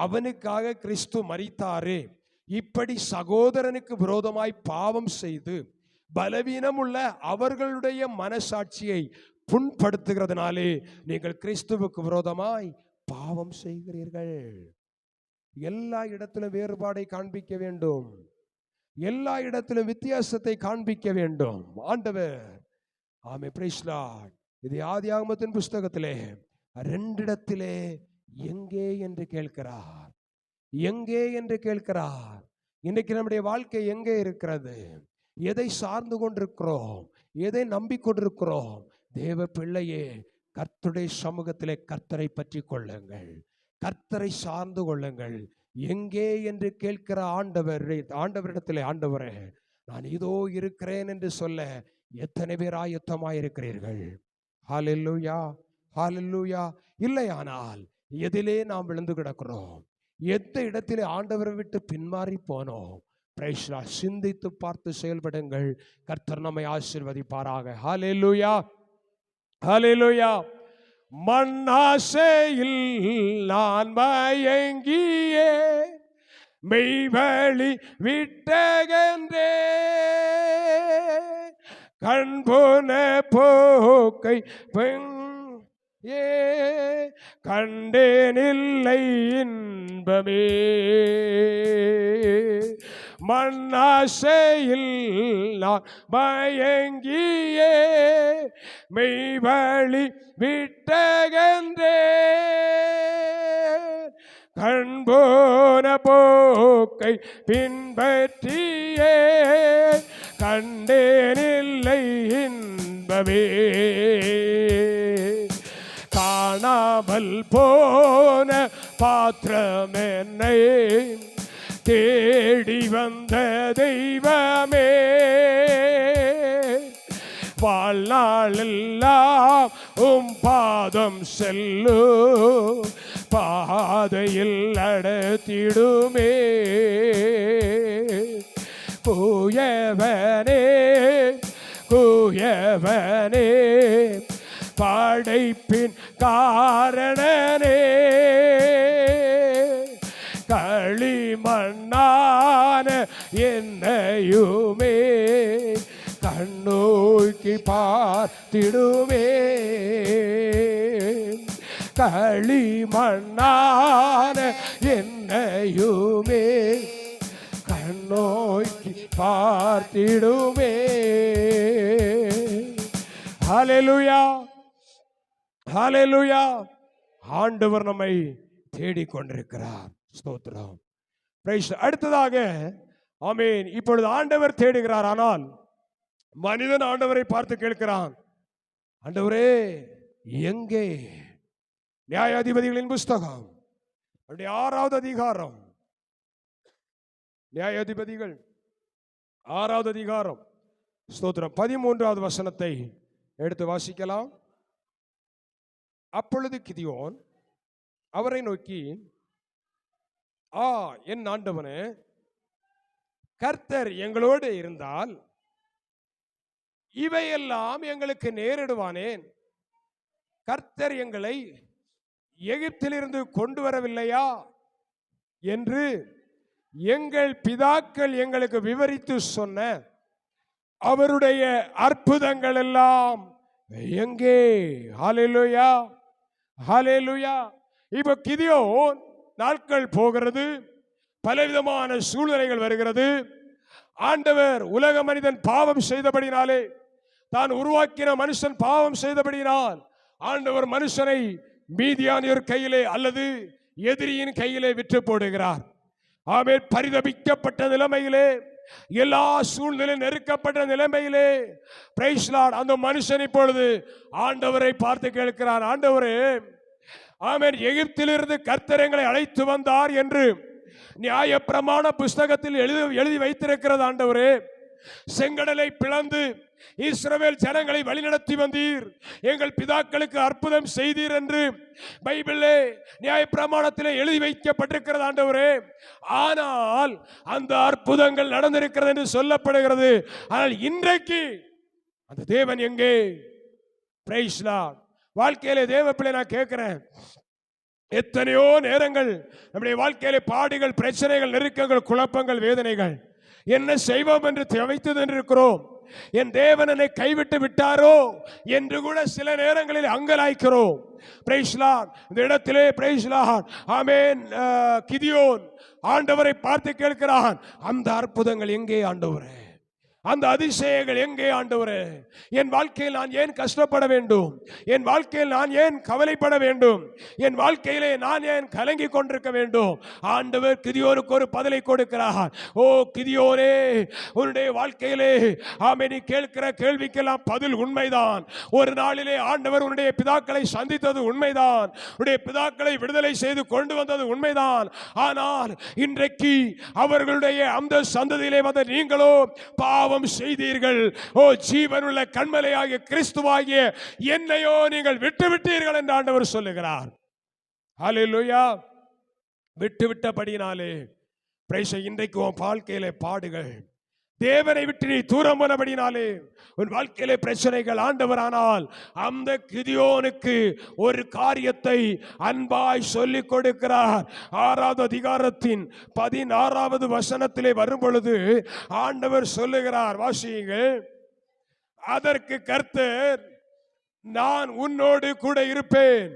அவனுக்காக கிறிஸ்து மரித்தாரே. இப்படி சகோதரனுக்கு விரோதமாய் பாவம் செய்து பலவீனமுள்ள அவர்களுடைய மனசாட்சியை புண்படுத்துகிறதுனாலே நீங்கள் கிறிஸ்துவுக்கு விரோதமாய் பாவம் செய்கிறீர்கள். எல்லா இடத்திலும் வேறுபாடை காண்பிக்க வேண்டும், எல்லா இடத்திலும் வித்தியாசத்தை காண்பிக்க வேண்டும் ஆண்டவர். ஆமென், பிரைஸ் லார்ட். இது ஆதியாகமத்தின் புஸ்தகத்திலே 2 இடத்திலே எங்கே என்று கேட்கிறார், எங்கே என்று கேட்கிறார். இன்னைக்கு நம்முடைய வாழ்க்கை எங்கே இருக்கிறது? எதை சார்ந்து கொண்டிருக்கிறோம்? எதை நம்பிக்கொண்டிருக்கிறோம்? தேவ பிள்ளையே, கர்த்தருடைய சமூகத்திலே கர்த்தரை பற்றி கொள்ளுங்கள், கர்த்தரை சார்ந்து கொள்ளுங்கள். எங்கே என்று கேட்கிற ஆண்டவரிடத்திலே, ஆண்டவரே நான் இதோ இருக்கிறேன் என்று சொல்ல எத்தனை பேர் ஆயத்தமாயிருக்கிறீர்கள்? ஹல்லேலூயா, ஹல்லேலூயா. இல்லையானால் எதிலே நாம் விழுந்து கிடக்கிறோம்? எந்த இடத்திலே ஆண்டவரை விட்டு பின்மாறி போனோம்? Praise Lord. சிந்தித்து பார்த்து செயல்படுங்கள். கர்த்தர் நம்மை ஆசீர்வதிப்பாராக. ஹல்லேலூயா, ஹல்லேலூயா. மண்ணாசையில் நான் மயங்கியே மெய்வழி விட்டகன்றே, கண்போன போக்கை கண்டேனில்லை இன்பமே. மண்ணாசையில் நான் மயங்கியே மெய்வழி விட்டகன்றே, கண்போன போக்கை பின்பற்றியே கண்டேனில்லை இன்பமே. காணாமல் போன பாத்திரம் என்னை தேடி வந்த தெய்வமே, வாழ்நாளெல்லாம் உம் பாதம் செல்லு பாதையில் நடத்திடுமே. கூயவனே, கூயவனே, படைப்பின் காரணனே, களிமண்ணான என்னையுமே கண்ணோக்கி பார்த்திடுமே. களிமண்ணான என்னையுமே கண்ணோக்கி பார்த்திடுமே. ஹல்லேலூயா, ஹல்லேலூயா. ஆண்டவர் நம்மை தேடிக்கொண்டிருக்கிறார். ஸ்தோத்திரம். பிரைஸ். அடுத்ததாக ஆமென். இப்பொழுது ஆண்டவர் தேடுகிறார், ஆனால் மனிதன் ஆண்டவரை பார்த்து கேட்கிறான், ஆண்டவரே எங்கே? நியாயாதிபதிகளின் புஸ்தகம் 6வது அதிகாரம், நியாயாதிபதிகள் 6வது அதிகாரம், ஸ்தோத்திரம், 13வது வசனத்தை எடுத்து வாசிக்கலாம். அப்பொழுது கிதியோன் அவரை நோக்கி, என் ஆண்டவனே, கர்த்தர் எங்களோடு இருந்தால் இவையெல்லாம் எங்களுக்கு நேரிடுவானேன்? கர்த்தர் எங்களை எகிப்திலிருந்து கொண்டு வரவில்லையா என்று எங்கள் பிதாக்கள் எங்களுக்கு விவரித்து சொன்ன அவருடைய அற்புதங்கள் எல்லாம் எங்கே? ஹல்லேலூயா, ஹல்லேலூயா. இப்போ கிதியோன், நாட்கள் போகிறது, பலவிதமான சூழ்நிலைகள் வருகிறது. ஆண்டவர் உலக மனிதன் பாவம் செய்தபடினாலே, தான் உருவாக்கின மனுஷன் பாவம் செய்தபடினால் ஆண்டவர் மனுஷனை மீதியானியர் கையிலே அல்லது எதிரியின் கையிலே விற்று போடுகிறார். ஆமென். பரிதபிக்கப்பட்ட நிலைமையிலே, எல்லா சூழ்நிலை நெருக்கப்பட்ட நிலைமையிலே, பிரைஸ் லார்ட், அந்த மனுஷன் இப்பொழுது ஆண்டவரை பார்த்து கேட்கிறான், ஆண்டவரே, ஆமென், எகிப்திலிருந்து கர்த்தர் எங்களை அழைத்து வந்தார் என்று நியாயப்பிரமாண புஸ்தகத்தில் எழுதி வைத்திருக்கிறது. ஆண்டவரே, செங்கடலை பிளந்து இஸ்ரவேல் ஜனங்களை வழிநடத்தி வந்தீர், எங்கள் பிதாக்களுக்கு அற்புதம் செய்தீர் என்று பைபிளிலே நியாயப்பிரமாணத்திலே எழுதி வைக்கப்பட்டிருக்கிறது. ஆண்டவரே, ஆனால் அந்த அற்புதங்கள் நடந்திருக்கிறது என்று சொல்லப்படுகிறது. ஆனால் இன்றைக்கு அந்த தேவன் எங்கே? Praise Lord. வாழ்க்கையிலே தேவ பிள்ளை, நான் கேட்கிறேன், எத்தனையோ நேரங்கள் நம்முடைய வாழ்க்கையிலே பாடுகள், பிரச்சனைகள், நெருக்கங்கள், குழப்பங்கள், வேதனைகள், என்ன செய்வோம் என்று தவித்து இருக்கிறோம். என் தேவன் என்னை கைவிட்டு விட்டாரோ என்று கூட சில நேரங்களில் அங்கலாய்க்கிறோம். Price Lord. இந்த இடத்திலே பிரைஸ் லார்ட், ஆமென், கிதியோன் ஆண்டவரை பார்த்து கேட்கிறான், அந்த அற்புதங்கள் எங்கே ஆண்டவரே? அந்த அதிசயங்கள் எங்கே ஆண்டவரே? என் வாழ்க்கையில் நான் ஏன் கஷ்டப்பட வேண்டும்? என் வாழ்க்கையில் நான் ஏன் கவலைப்பட வேண்டும்? என் வாழ்க்கையிலே நான் ஏன் கலங்கி கொண்டிருக்க வேண்டும்? ஆண்டவர் கிதியோனுக்கு ஒரு பதிலை கொடுக்கிறார். ஓ கிதியோனே, உன்னுடைய வாழ்க்கையிலே ஆமென், நீ கேட்கிற கேள்விக்கெல்லாம் பதில் உண்மைதான். ஒரு நாளிலே ஆண்டவர் உன்னுடைய பிதாக்களை சந்தித்தது உண்மைதான். உன்னுடைய பிதாக்களை விடுதலை செய்து கொண்டு வந்தது உண்மைதான். ஆனால் இன்றைக்கு அவர்களுடைய அந்த சந்ததியிலே வந்த நீங்களோ பாவம் செய்தீர்கள். ஓ ஜீவனுள்ள கண்மலையாகிய கிறிஸ்துவாகிய என்னையோ நீங்கள் விட்டுவிட்டீர்கள் என்று ஆண்டவர் சொல்லுகிறார். ஹல்லேலூயா. விட்டுவிட்டபடினாலே இன்றைக்கு உன் வாழ்க்கையிலே பாடுகள், தேவனை விட்டு நீ தூரம் போனபடினாலே உன் வாழ்க்கையிலே பிரச்சனைகள். ஆண்டவரானால் அந்த கிதியோனுக்கு ஒரு காரியத்தை அன்பாய் சொல்லிக் கொடுக்கிறார். 6வது அதிகாரத்தின் 16வது வசனத்திலே வரும் பொழுது ஆண்டவர் சொல்லுகிறார், வாசியுங்கள். அதற்கு கர்த்தர், நான் உன்னோடு கூட இருப்பேன்.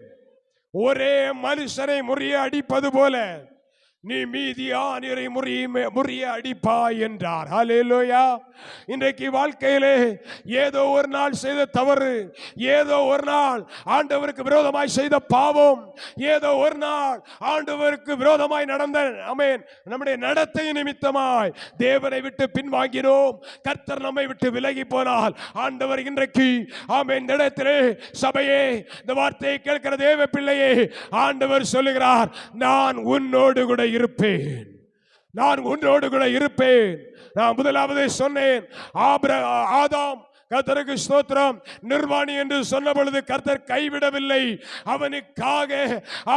ஒரே மனுஷனை முறிய அடிப்பது போல நீ மீதியானியரை முறிய அடிப்பாய் என்றார். ஹல்லேலூயா. இன்றைக்கு வாழ்க்கையிலே ஏதோ ஒரு நாள் செய்த தவறு, ஏதோ ஒரு நாள் ஆண்டவருக்கு விரோதமாய் செய்த பாவம், ஏதோ ஒரு நாள் ஆண்டவருக்கு விரோதமாய் நடந்த ஆமென் நம்முடைய நடத்தை நிமித்தமாய் தேவனை விட்டு பின்வாங்கினோம். கர்த்தர் நம்மை விட்டு விலகி போனால் ஆண்டவர் இன்றைக்கு ஆமென் இந்த இடத்திலே சபையே, இந்த வார்த்தையை கேட்கிற தேவ பிள்ளையே, ஆண்டவர் சொல்லுகிறார், நான் உன்னோடு கூட இருப்பேன். நான் உன்னோடு கூட இருப்பேன். நான் முதலாவது சொன்னேன், ஆதாம் கர்த்தருக்கு ஸ்தோத்திரம் நிர்வாணி என்று சொன்ன பொழுது கர்த்தர் கைவிடவில்லை. அவனுக்காக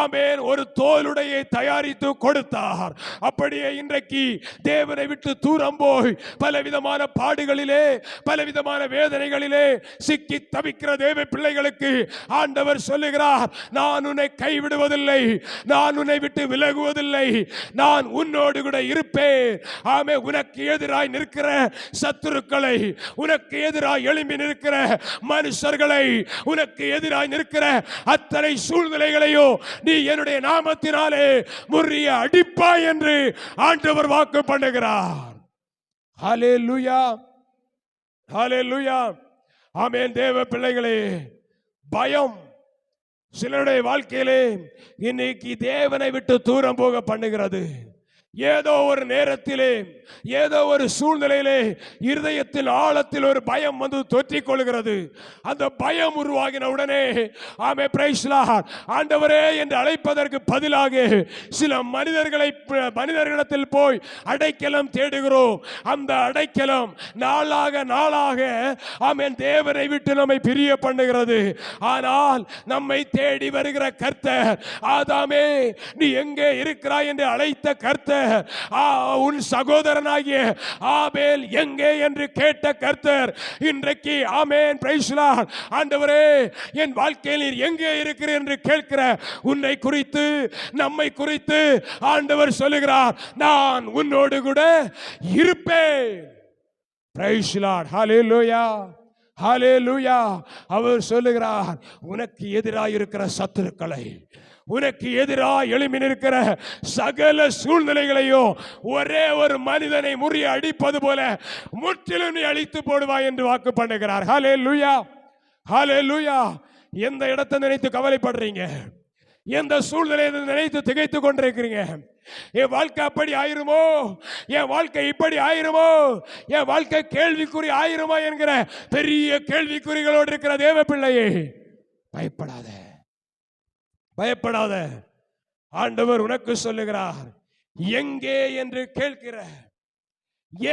ஆமென் ஒரு தோலுடையை தயாரித்து கொடுத்தார். அப்படியே இன்றைக்கு தேவனை விட்டு தூரம் போய் பலவிதமான பாடுகளிலே, பலவிதமான வேதனைகளிலே சிக்கி தவிக்கிற தேவ பிள்ளைகளுக்கு ஆண்டவர் சொல்லுகிறார், நான் உன்னை கைவிடுவதில்லை, நான் உன்னை விட்டு விலகுவதில்லை, நான் உன்னோடு கூட இருப்பேன். ஆமே, உனக்கு எதிராய் நிற்கிற சத்துருக்களை, உனக்கு எதிராய் எழும்பி நிற்கிற மனுஷர்களை, உனக்கு எதிராய் நிற்கிற அத்தனை சூழ்நிலைகளையோ நீ என்னுடைய நாமத்தினாலே முறிய அடிப்பாய் என்று ஆண்டவர் வாக்கு பண்ணுகிறார். ஹல்லேலூயா, ஹல்லேலூயா. ஆமென். தேவ பிள்ளைகளே, பயம் சிலருடைய வாழ்க்கையிலே இன்னைக்கு தேவனை விட்டு தூரம் போக பண்ணுகிறது. ஏதோ ஒரு நேரத்திலே, ஏதோ ஒரு சூழ்நிலையிலே இருதயத்தின் ஆழத்தில் ஒரு பயம் வந்து தொற்றிக் கொள்கிறது. அந்த பயம் உருவாகின உடனே ஆமே பிரைஸ் லார்ட், ஆண்டவரே என்று அழைப்பதற்கு பதிலாக சில மனிதர்களிடத்தில் போய் அடைக்கலம் தேடுகிறோம். அந்த அடைக்கலம் நாளாக நாளாக ஆமென் தேவனை விட்டு நம்மை பிரிய பண்ணுகிறது. ஆனால் நம்மை தேடி வருகிற கர்த்தர், ஆதாமே நீ எங்கே இருக்கிறாய் என்று அழைத்த கர்த்தர், உன் சகோதரனாகிய ஆபேல் எங்கே என்று கேட்ட கர்த்தர் இன்றைக்கு ஆமென் பிரைஸ் லார்ட், ஆண்டவரே என் வாழ்க்கையில் நீர் எங்கே இருக்கிறீர் என்று கேட்கிற உன்னை குறித்து, நம்மை குறித்து ஆண்டவர் சொல்லுகிறார், நான் உன்னோடு கூட இருப்பேன். Price Lord. ஹல்லேலூயா, ஹல்லேலூயா. அவர் சொல்லுகிறார், உனக்கு எதிராக இருக்கிற சத்துருக்களை, உனக்கு எதிராக எழும்பி நிற்கிற சகல சூழ்நிலைகளையும் ஒரே ஒரு மனிதனை முறிய அடிப்பது போல முற்றிலும் நீ அழித்து போடுவாய் என்று வாக்கு பண்ணுகிறார். ஹல்லேலூயா, ஹல்லேலூயா. எந்த இடத்தை நினைத்து கவலைப்படுறீங்க? எந்த சூழ்நிலையை நினைத்து திகைத்துக் கொண்டிருக்கிறீங்க? என் வாழ்க்கை அப்படி ஆயிருமோ, என் வாழ்க்கை இப்படி ஆயிருமோ, என் வாழ்க்கை கேள்விக்குறி ஆயிருமோ என்கிற பெரிய கேள்விக்குறிகளோடு இருக்கிற தேவ பிள்ளையே, பயப்படாத, பயப்படாத. ஆண்டவர் உனக்கு சொல்லுகிறார், எங்கே என்று கேட்கிற,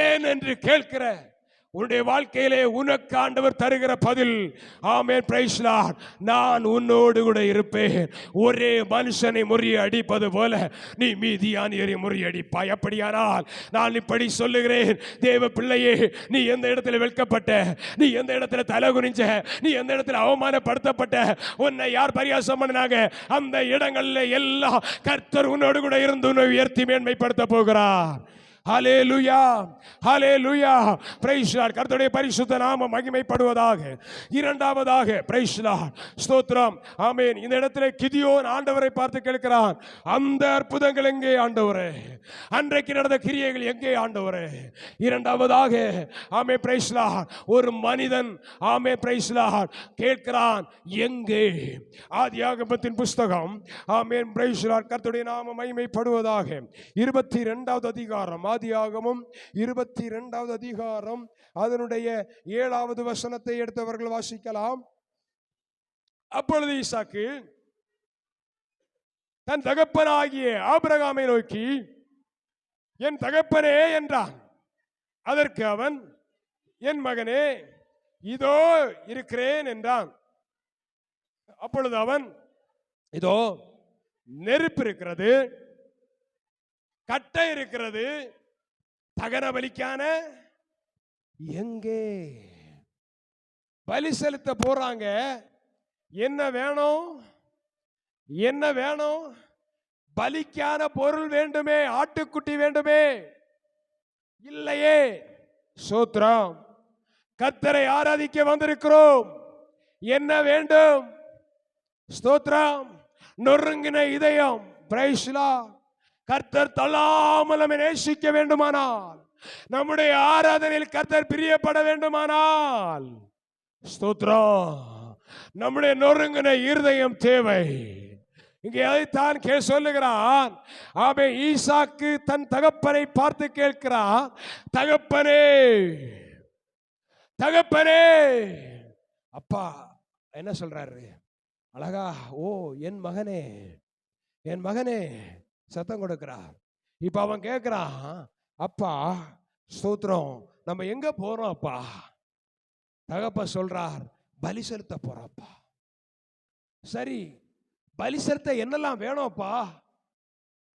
ஏன் என்று கேட்கிற உன்னுடைய வாழ்க்கையிலே உனக்கு ஆண்டவர் தருகிற பதில், ஆமென் பிரைஸ் லார்ட், நான் உன்னோடு கூட இருப்பேன். ஒரே மனுஷனை முறிய அடிப்பது போல நீ மீதியானியரை முறியடிப்பாய். அப்படியானால் நான் இப்படி சொல்லுகிறேன், தேவ பிள்ளையே, நீ எந்த இடத்துல வெட்கப்பட்ட, நீ எந்த இடத்துல தலை குனிஞ்ச, நீ எந்த இடத்துல அவமானப்படுத்தப்பட்ட, உன்னை யார் பரியாசம் பண்ணினாங்க, அந்த இடங்களில் எல்லாம் கர்த்தர் உன்னோடு கூட இருந்து உன்னை உயர்த்தி மேன்மைப்படுத்த போகிறார். ஹல்லேலூயா, ஹல்லேலூயா. Praise Lord. கர்த்தருடைய பரிசுத்த நாமம் மகிமைப்படுவதாக. இரண்டாவதாக பிரைஸ் லார்ட், ஸ்தோத்திரம், ஆமென். இந்த இடத்திலே கிதியோன் ஆண்டவரை பார்த்து கேட்கிறான், அந்த அற்புதங்கள் எங்கே ஆண்டவரே? அன்றைக்கு நடந்த கிரியைகள் எங்கே ஆண்டவரே? இரண்டாவதாக ஆமென் பிரைஸ் லார்ட், ஒரு மனிதன் ஆமென் பிரைஸ் லார்ட் கேட்கிறான், எங்கே? ஆதியாகமத்தின் புஸ்தகம் ஆமென் பிரைஸ் லார்ட், கர்த்தருடைய நாமம் மகிமைப்படுவதாக. 22வது அதிகாரம், ஆதியாகமம் 22வது அதிகாரம், அதனுடைய 7வது வசனத்தை எடுத்தவர்கள் வாசிக்கலாம். அப்பொழுது ஈசாக்கு தன் தகப்பனாகிய ஆபிரகாமை நோக்கி, என் தகப்பனே என்றான். அதற்கு அவன், என் மகனே இதோ இருக்கிறேன் என்றான். அப்பொழுது அவன், இதோ நெருப்பு இருக்கிறது, கட்டை இருக்கிறது, தகன பலிக்கான எங்கே? பலி செலுத்த போறாங்க. என்ன வேணும்? என்ன வேணும்? பலிக்கான பொருள் வேண்டுமே, ஆட்டுக்குட்டி வேண்டுமே. இல்லையே. ஸ்தோத்திரம். கர்த்தரை ஆராதிக்க வந்திருக்கிறோம். என்ன வேண்டும்? ஸ்தோத்திரம். நொறுங்கின இதயம். Praise Lord. கர்த்தர் தள்ளாமல் நம்மை நேசிக்க வேண்டுமானால், நம்முடைய ஆராதனையில் கர்த்தர் பிரியப்பட வேண்டுமானால், ஸ்தோத்திரம், நம்முடைய நொறுங்கின இருதயம் தேவை. இங்கே அதைத்தான் சொல்லுகிறான். ஆமென். ஈசாக்கு தன் தகப்பனை பார்த்து கேட்கிறான், தகப்பனே, தகப்பனே. அப்பா என்ன சொல்றாரு? அழகா, ஓ என் மகனே, என் மகனே சத்தம் கொடுக்கிறார். இப்ப அவன் கேட்கிறான், அப்பா ஸ்தோத்திரம், நம்ம எங்க போறோம் அப்பா? தகப்ப சொல்றார், பலி செலுத்த போறப்பா. சரி, பலி செலுத்த என்னெல்லாம் வேணும்ப்பா?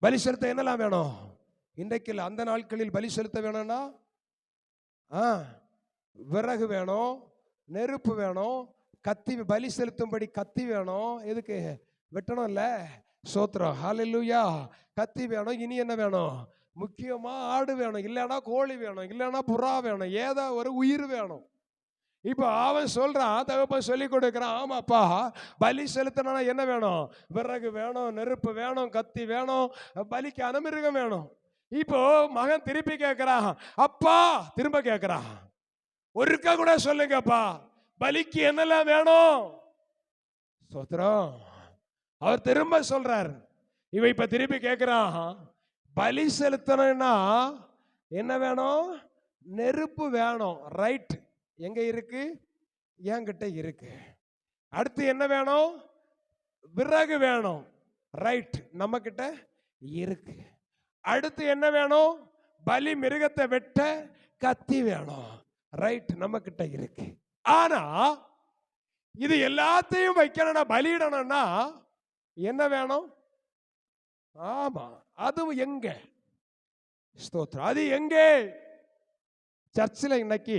பலி செலுத்த என்னெல்லாம் வேணும்? இன்றைக்கு அந்த நாட்களில் பலி செலுத்த வேணும்னா விறகு வேணும், நெருப்பு வேணும், கத்தி, பலி செலுத்தும்படி கத்தி வேணும். எதுக்கு? வெட்டணும் இல்ல? ஸ்தோத்திரம், ஹல்லேலூயா. கத்தி வேணும். இனி என்ன வேணும்? முக்கியமா ஆடு வேணும், இல்லைன்னா கோழி வேணும், இல்லைன்னா புறா வேணும், ஏதோ ஒரு உயிர் வேணும். இப்ப அவன் சொல்றான், தகப்பன் சொல்லி கொடுக்கிறான், ஆமாப்பா பலி செலுத்தனா என்ன வேணும்? விறகு வேணும், நெருப்பு வேணும், கத்தி வேணும், பலிக்கு அனுமிருகம் வேணும். இப்போ மகன் திருப்பி கேட்கிறான், அப்பா திரும்ப கேட்கிறான், ஒருக்கா கூட சொல்லுங்கப்பா, பலிக்கு என்னெல்லாம் வேணும்? ஸ்தோத்திரம். அவர் திரும்ப சொல்றார். இவன் இப்ப திருப்பி கேட்கிறான், பலி செலுத்தணும்னா என்ன வேணும்? நெருப்பு வேணும். ரைட், எங்க இருக்கு? என்கிட்ட இருக்கு. அடுத்து என்ன வேணும்? விறகு வேணும். ரைட், நம்ம கிட்ட இருக்கு. அடுத்து என்ன வேணும்? பலி மிருகத்தை வெட்ட கத்தி வேணும். ரைட், நம்ம கிட்ட இருக்கு. ஆனா இது எல்லாத்தையும் வைக்கணும்னா, பலியிடணும்னா என்ன வேணும்? ஆமா, அது எங்க? ஸ்தோத்திரம். அது எங்கே? சர்ச்சில் இன்னைக்கு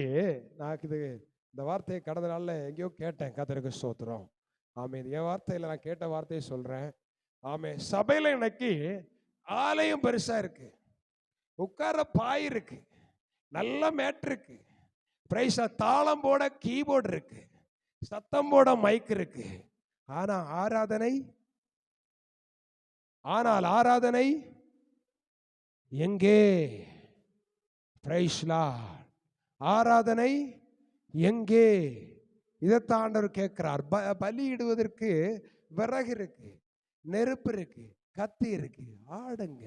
நான் இந்த வார்த்தையை கடந்த நாளில் எங்கேயோ கேட்டேன். கர்த்தருக்கு ஸ்தோத்திரம். ஆமென். என் வார்த்தையில் நான் கேட்ட வார்த்தையை சொல்றேன். ஆமென். சபையில் இன்னைக்கு ஆலயம் பெருசா இருக்கு, உட்கார பாய் இருக்கு, நல்ல மேட் இருக்கு, பிரைஸா தாளம் போட கீபோர்டு இருக்கு, சத்தம் போட மைக் இருக்கு. ஆனால் ஆராதனை எங்கே? Praise Lord. ஆராதனை எங்கே? இதைத்தான் ஆண்டவர் கேட்கிறார். பலியிடுவதற்கு விறகு இருக்கு, நெருப்பு இருக்கு, கத்தி இருக்கு, ஆடுங்க.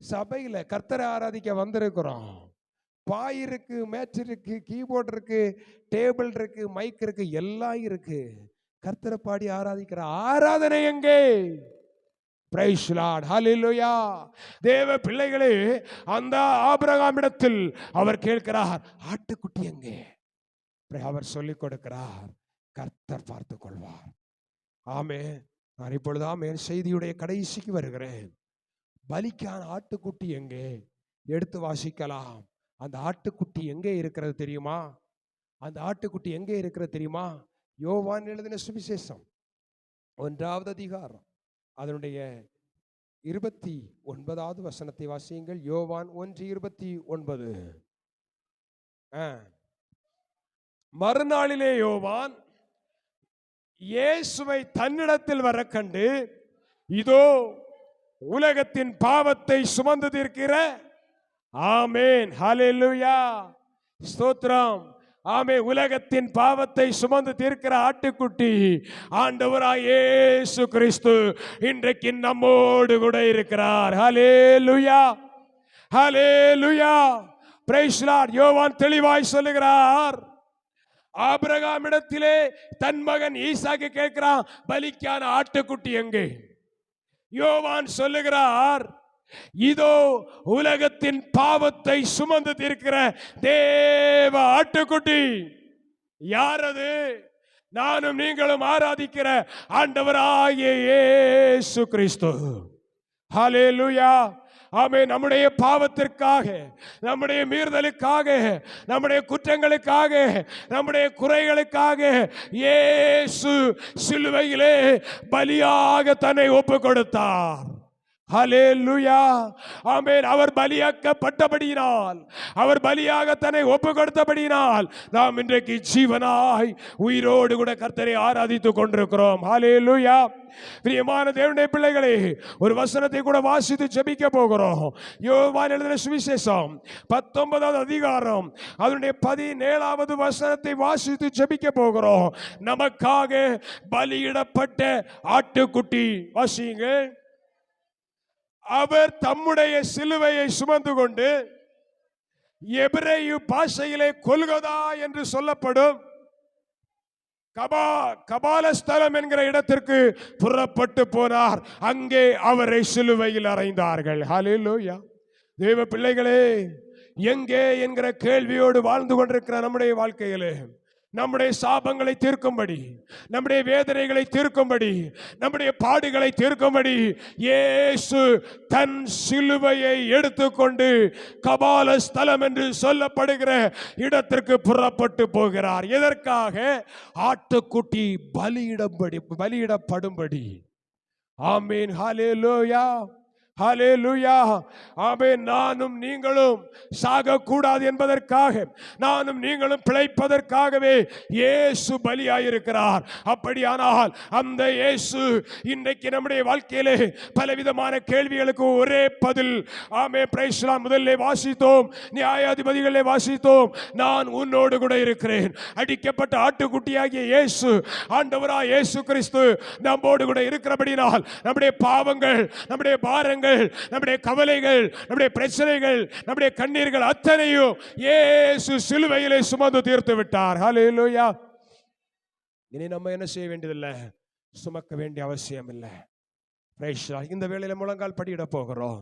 சபையில கர்த்தரை ஆராதிக்க வந்திருக்கிறோம். பாய் இருக்கு, மேட்ச் இருக்கு, கீபோர்டு இருக்கு, டேபிள் இருக்கு, மைக் இருக்கு, எல்லாம் இருக்கு. கர்த்தரை பாடி ஆராதிக்கிற ஆராதனை எங்கே? பிரைஸ் லார்ட், ஹல்லேலூயா. தேவ பிள்ளைகளே, அந்த ஆபிரகாமிடத்தில் அவர் கேட்கிறார், ஆட்டுக்குட்டி எங்கே? அவர் சொல்லிக் கொடுக்கிறார், கர்த்தர் பார்த்துக் கொள்வார். ஆமென். நான் இப்பொழுது ஆமென் செய்தியுடைய கடைசிக்கு வருகிறேன். பலிக்கான ஆட்டுக்குட்டி எங்கே? எடுத்து வாசிக்கலாம். அந்த ஆட்டுக்குட்டி எங்கே இருக்கிறது தெரியுமா? அந்த ஆட்டுக்குட்டி எங்கே இருக்கிறது தெரியுமா? யோவான் எழுதின சுவிசேஷம் 1வது அதிகாரம், அதனுடைய 29வது வசனத்தை வாசியுங்கள். யோவான் 1:29. மறுநாளிலே யோவான் இயேசுவை தன்னிடத்தில் வர கண்டு, இதோ உலகத்தின் பாவத்தை சுமந்து தீர்க்கிற, ஆமென், ஹல்லேலூயா, ஸ்தோத்திரம், ஆமே, உலகத்தின் பாவத்தை சுமந்து தீர்க்கிற ஆட்டுக்குட்டி ஆண்டவராய் இயேசு கிறிஸ்து இன்றைக்கு நம்மோடு கூட இருக்கிறார். ஹல்லேலூயா, ஹல்லேலூயா, பிரைஸ் லார்ட். யோவான் தெளிவாய் சொல்லுகிறார், ஆபிரகாமிடத்திலே தன் மகன் ஈசாக்கு கேட்கிறான், பலிக்கான ஆட்டுக்குட்டி எங்கே? யோவான் சொல்லுகிறார், இதோ உலகத்தின் பாவத்தை சுமந்து தீர்க்கிற தேவ ஆட்டுக்குட்டி. யார் அது? நானும் நீங்களும் ஆராதிக்கிற ஆண்டவராகிய இயேசு கிறிஸ்து. ஹல்லேலூயா, ஆமென். நம்முடைய பாவத்திற்காக, நம்முடைய மீறுதலுக்காக, நம்முடைய குற்றங்களுக்காக, நம்முடைய குறைகளுக்காக இயேசு சிலுவையிலே பலியாக தன்னை ஒப்பு கொடுத்தார். ஹல்லேலூயா, ஆமென். அவர் பலியாக்கப்பட்டபடியினால், அவர் பலியாக தன்னை ஒப்பு கொடுத்தபடியினால் நாம் இன்றைக்கு ஜீவனாய் உயிரோடு கூட கர்த்தரை ஆராதித்துக் கொண்டிருக்கிறோம். ஹல்லேலூயா. பிரியமான தேவனுடைய பிள்ளைகளே, ஒரு வசனத்தை கூட வாசித்து ஜெபிக்க போகிறோம். யோவான் எழுதின சுவிசேஷம் 19வது அதிகாரம் அதனுடைய 17வது வசனத்தை வாசித்து ஜெபிக்க போகிறோம். நமக்காக பலியிடப்பட்ட ஆட்டுக்குட்டி. வாசியுங்கள். அவர் தம்முடைய சிலுவையை சுமந்து கொண்டு எபிரேய பாஷையிலே கொல்கதா என்று சொல்லப்படும் கபாலஸ்தலம் என்கிற இடத்திற்கு புறப்பட்டு போனார். அங்கே அவரை சிலுவையில் அறைந்தார்கள். ஹல்லேலூயா. தேவ பிள்ளைகளே, எங்கே என்கிற கேள்வியோடு வாழ்ந்து கொண்டிருக்கிற நம்முடைய வாழ்க்கையிலே நம்முடைய சாபங்களை தீர்க்கும்படி, நம்முடைய வேதனைகளை தீர்க்கும்படி, நம்முடைய பாடுகளை தீர்க்கும்படி இயேசு தன் சிலுவையை எடுத்துக்கொண்டு கபால ஸ்தலம் என்று சொல்லப்படுகிற இடத்திற்கு புறப்பட்டு போகிறார். எதற்காக? ஆட்டுக்குட்டி பலியிடப்படும்படி. ஆமென், ஹல்லேலூயா, ஹல்லேலூயா, ஆமென். நானும் நீங்களும் சாகக்கூடாது என்பதற்காக, நானும் நீங்களும் பிழைப்பதற்காகவே இயேசு பலியாயிருக்கிறார். அப்படியானால் அந்த இயேசு இன்றைக்கு நம்முடைய வாழ்க்கையிலே பலவிதமான கேள்விகளுக்கு ஒரே பதில். ஆமென், பிரைஸ் தி லார்ட். முதல்ல வாசித்தோம், நியாயாதிபதிகளே வாசித்தோம், நான் உன்னோடு கூட இருக்கிறேன். அடிக்கப்பட்ட ஆட்டுக்குட்டியாகிய இயேசு, ஆண்டவராய் இயேசு கிறிஸ்து நம்மோடு கூட இருக்கிறபடினால் நம்முடைய பாவங்கள், நம்முடைய பாரங்கள், நம்முடைய கவலைகள், நம்முடைய பிரச்சனைகள், நம்முடைய கண்ணீர்கள் அத்தனையும் இயேசு சிலுவையிலே சுமந்து தீர்த்து விட்டார். ஹல்லேலூயா. இனி நம்ம என்ன செய்ய வேண்டியதில்லை, சுமக்க வேண்டிய அவசியம் இல்லை. Praise the Lord. இந்த வேளையில முழங்கால் படியிட போகிறோம்.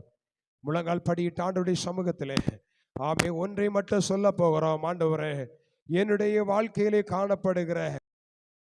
முழங்கால் படியிட்டு ஆண்டவருடைய சமூகத்திலே ஆமே ஒன்றை மட்டும் சொல்ல போகிறோம். ஆண்டவரே, என்னுடைய வாழ்க்கையிலே காணப்படுகிற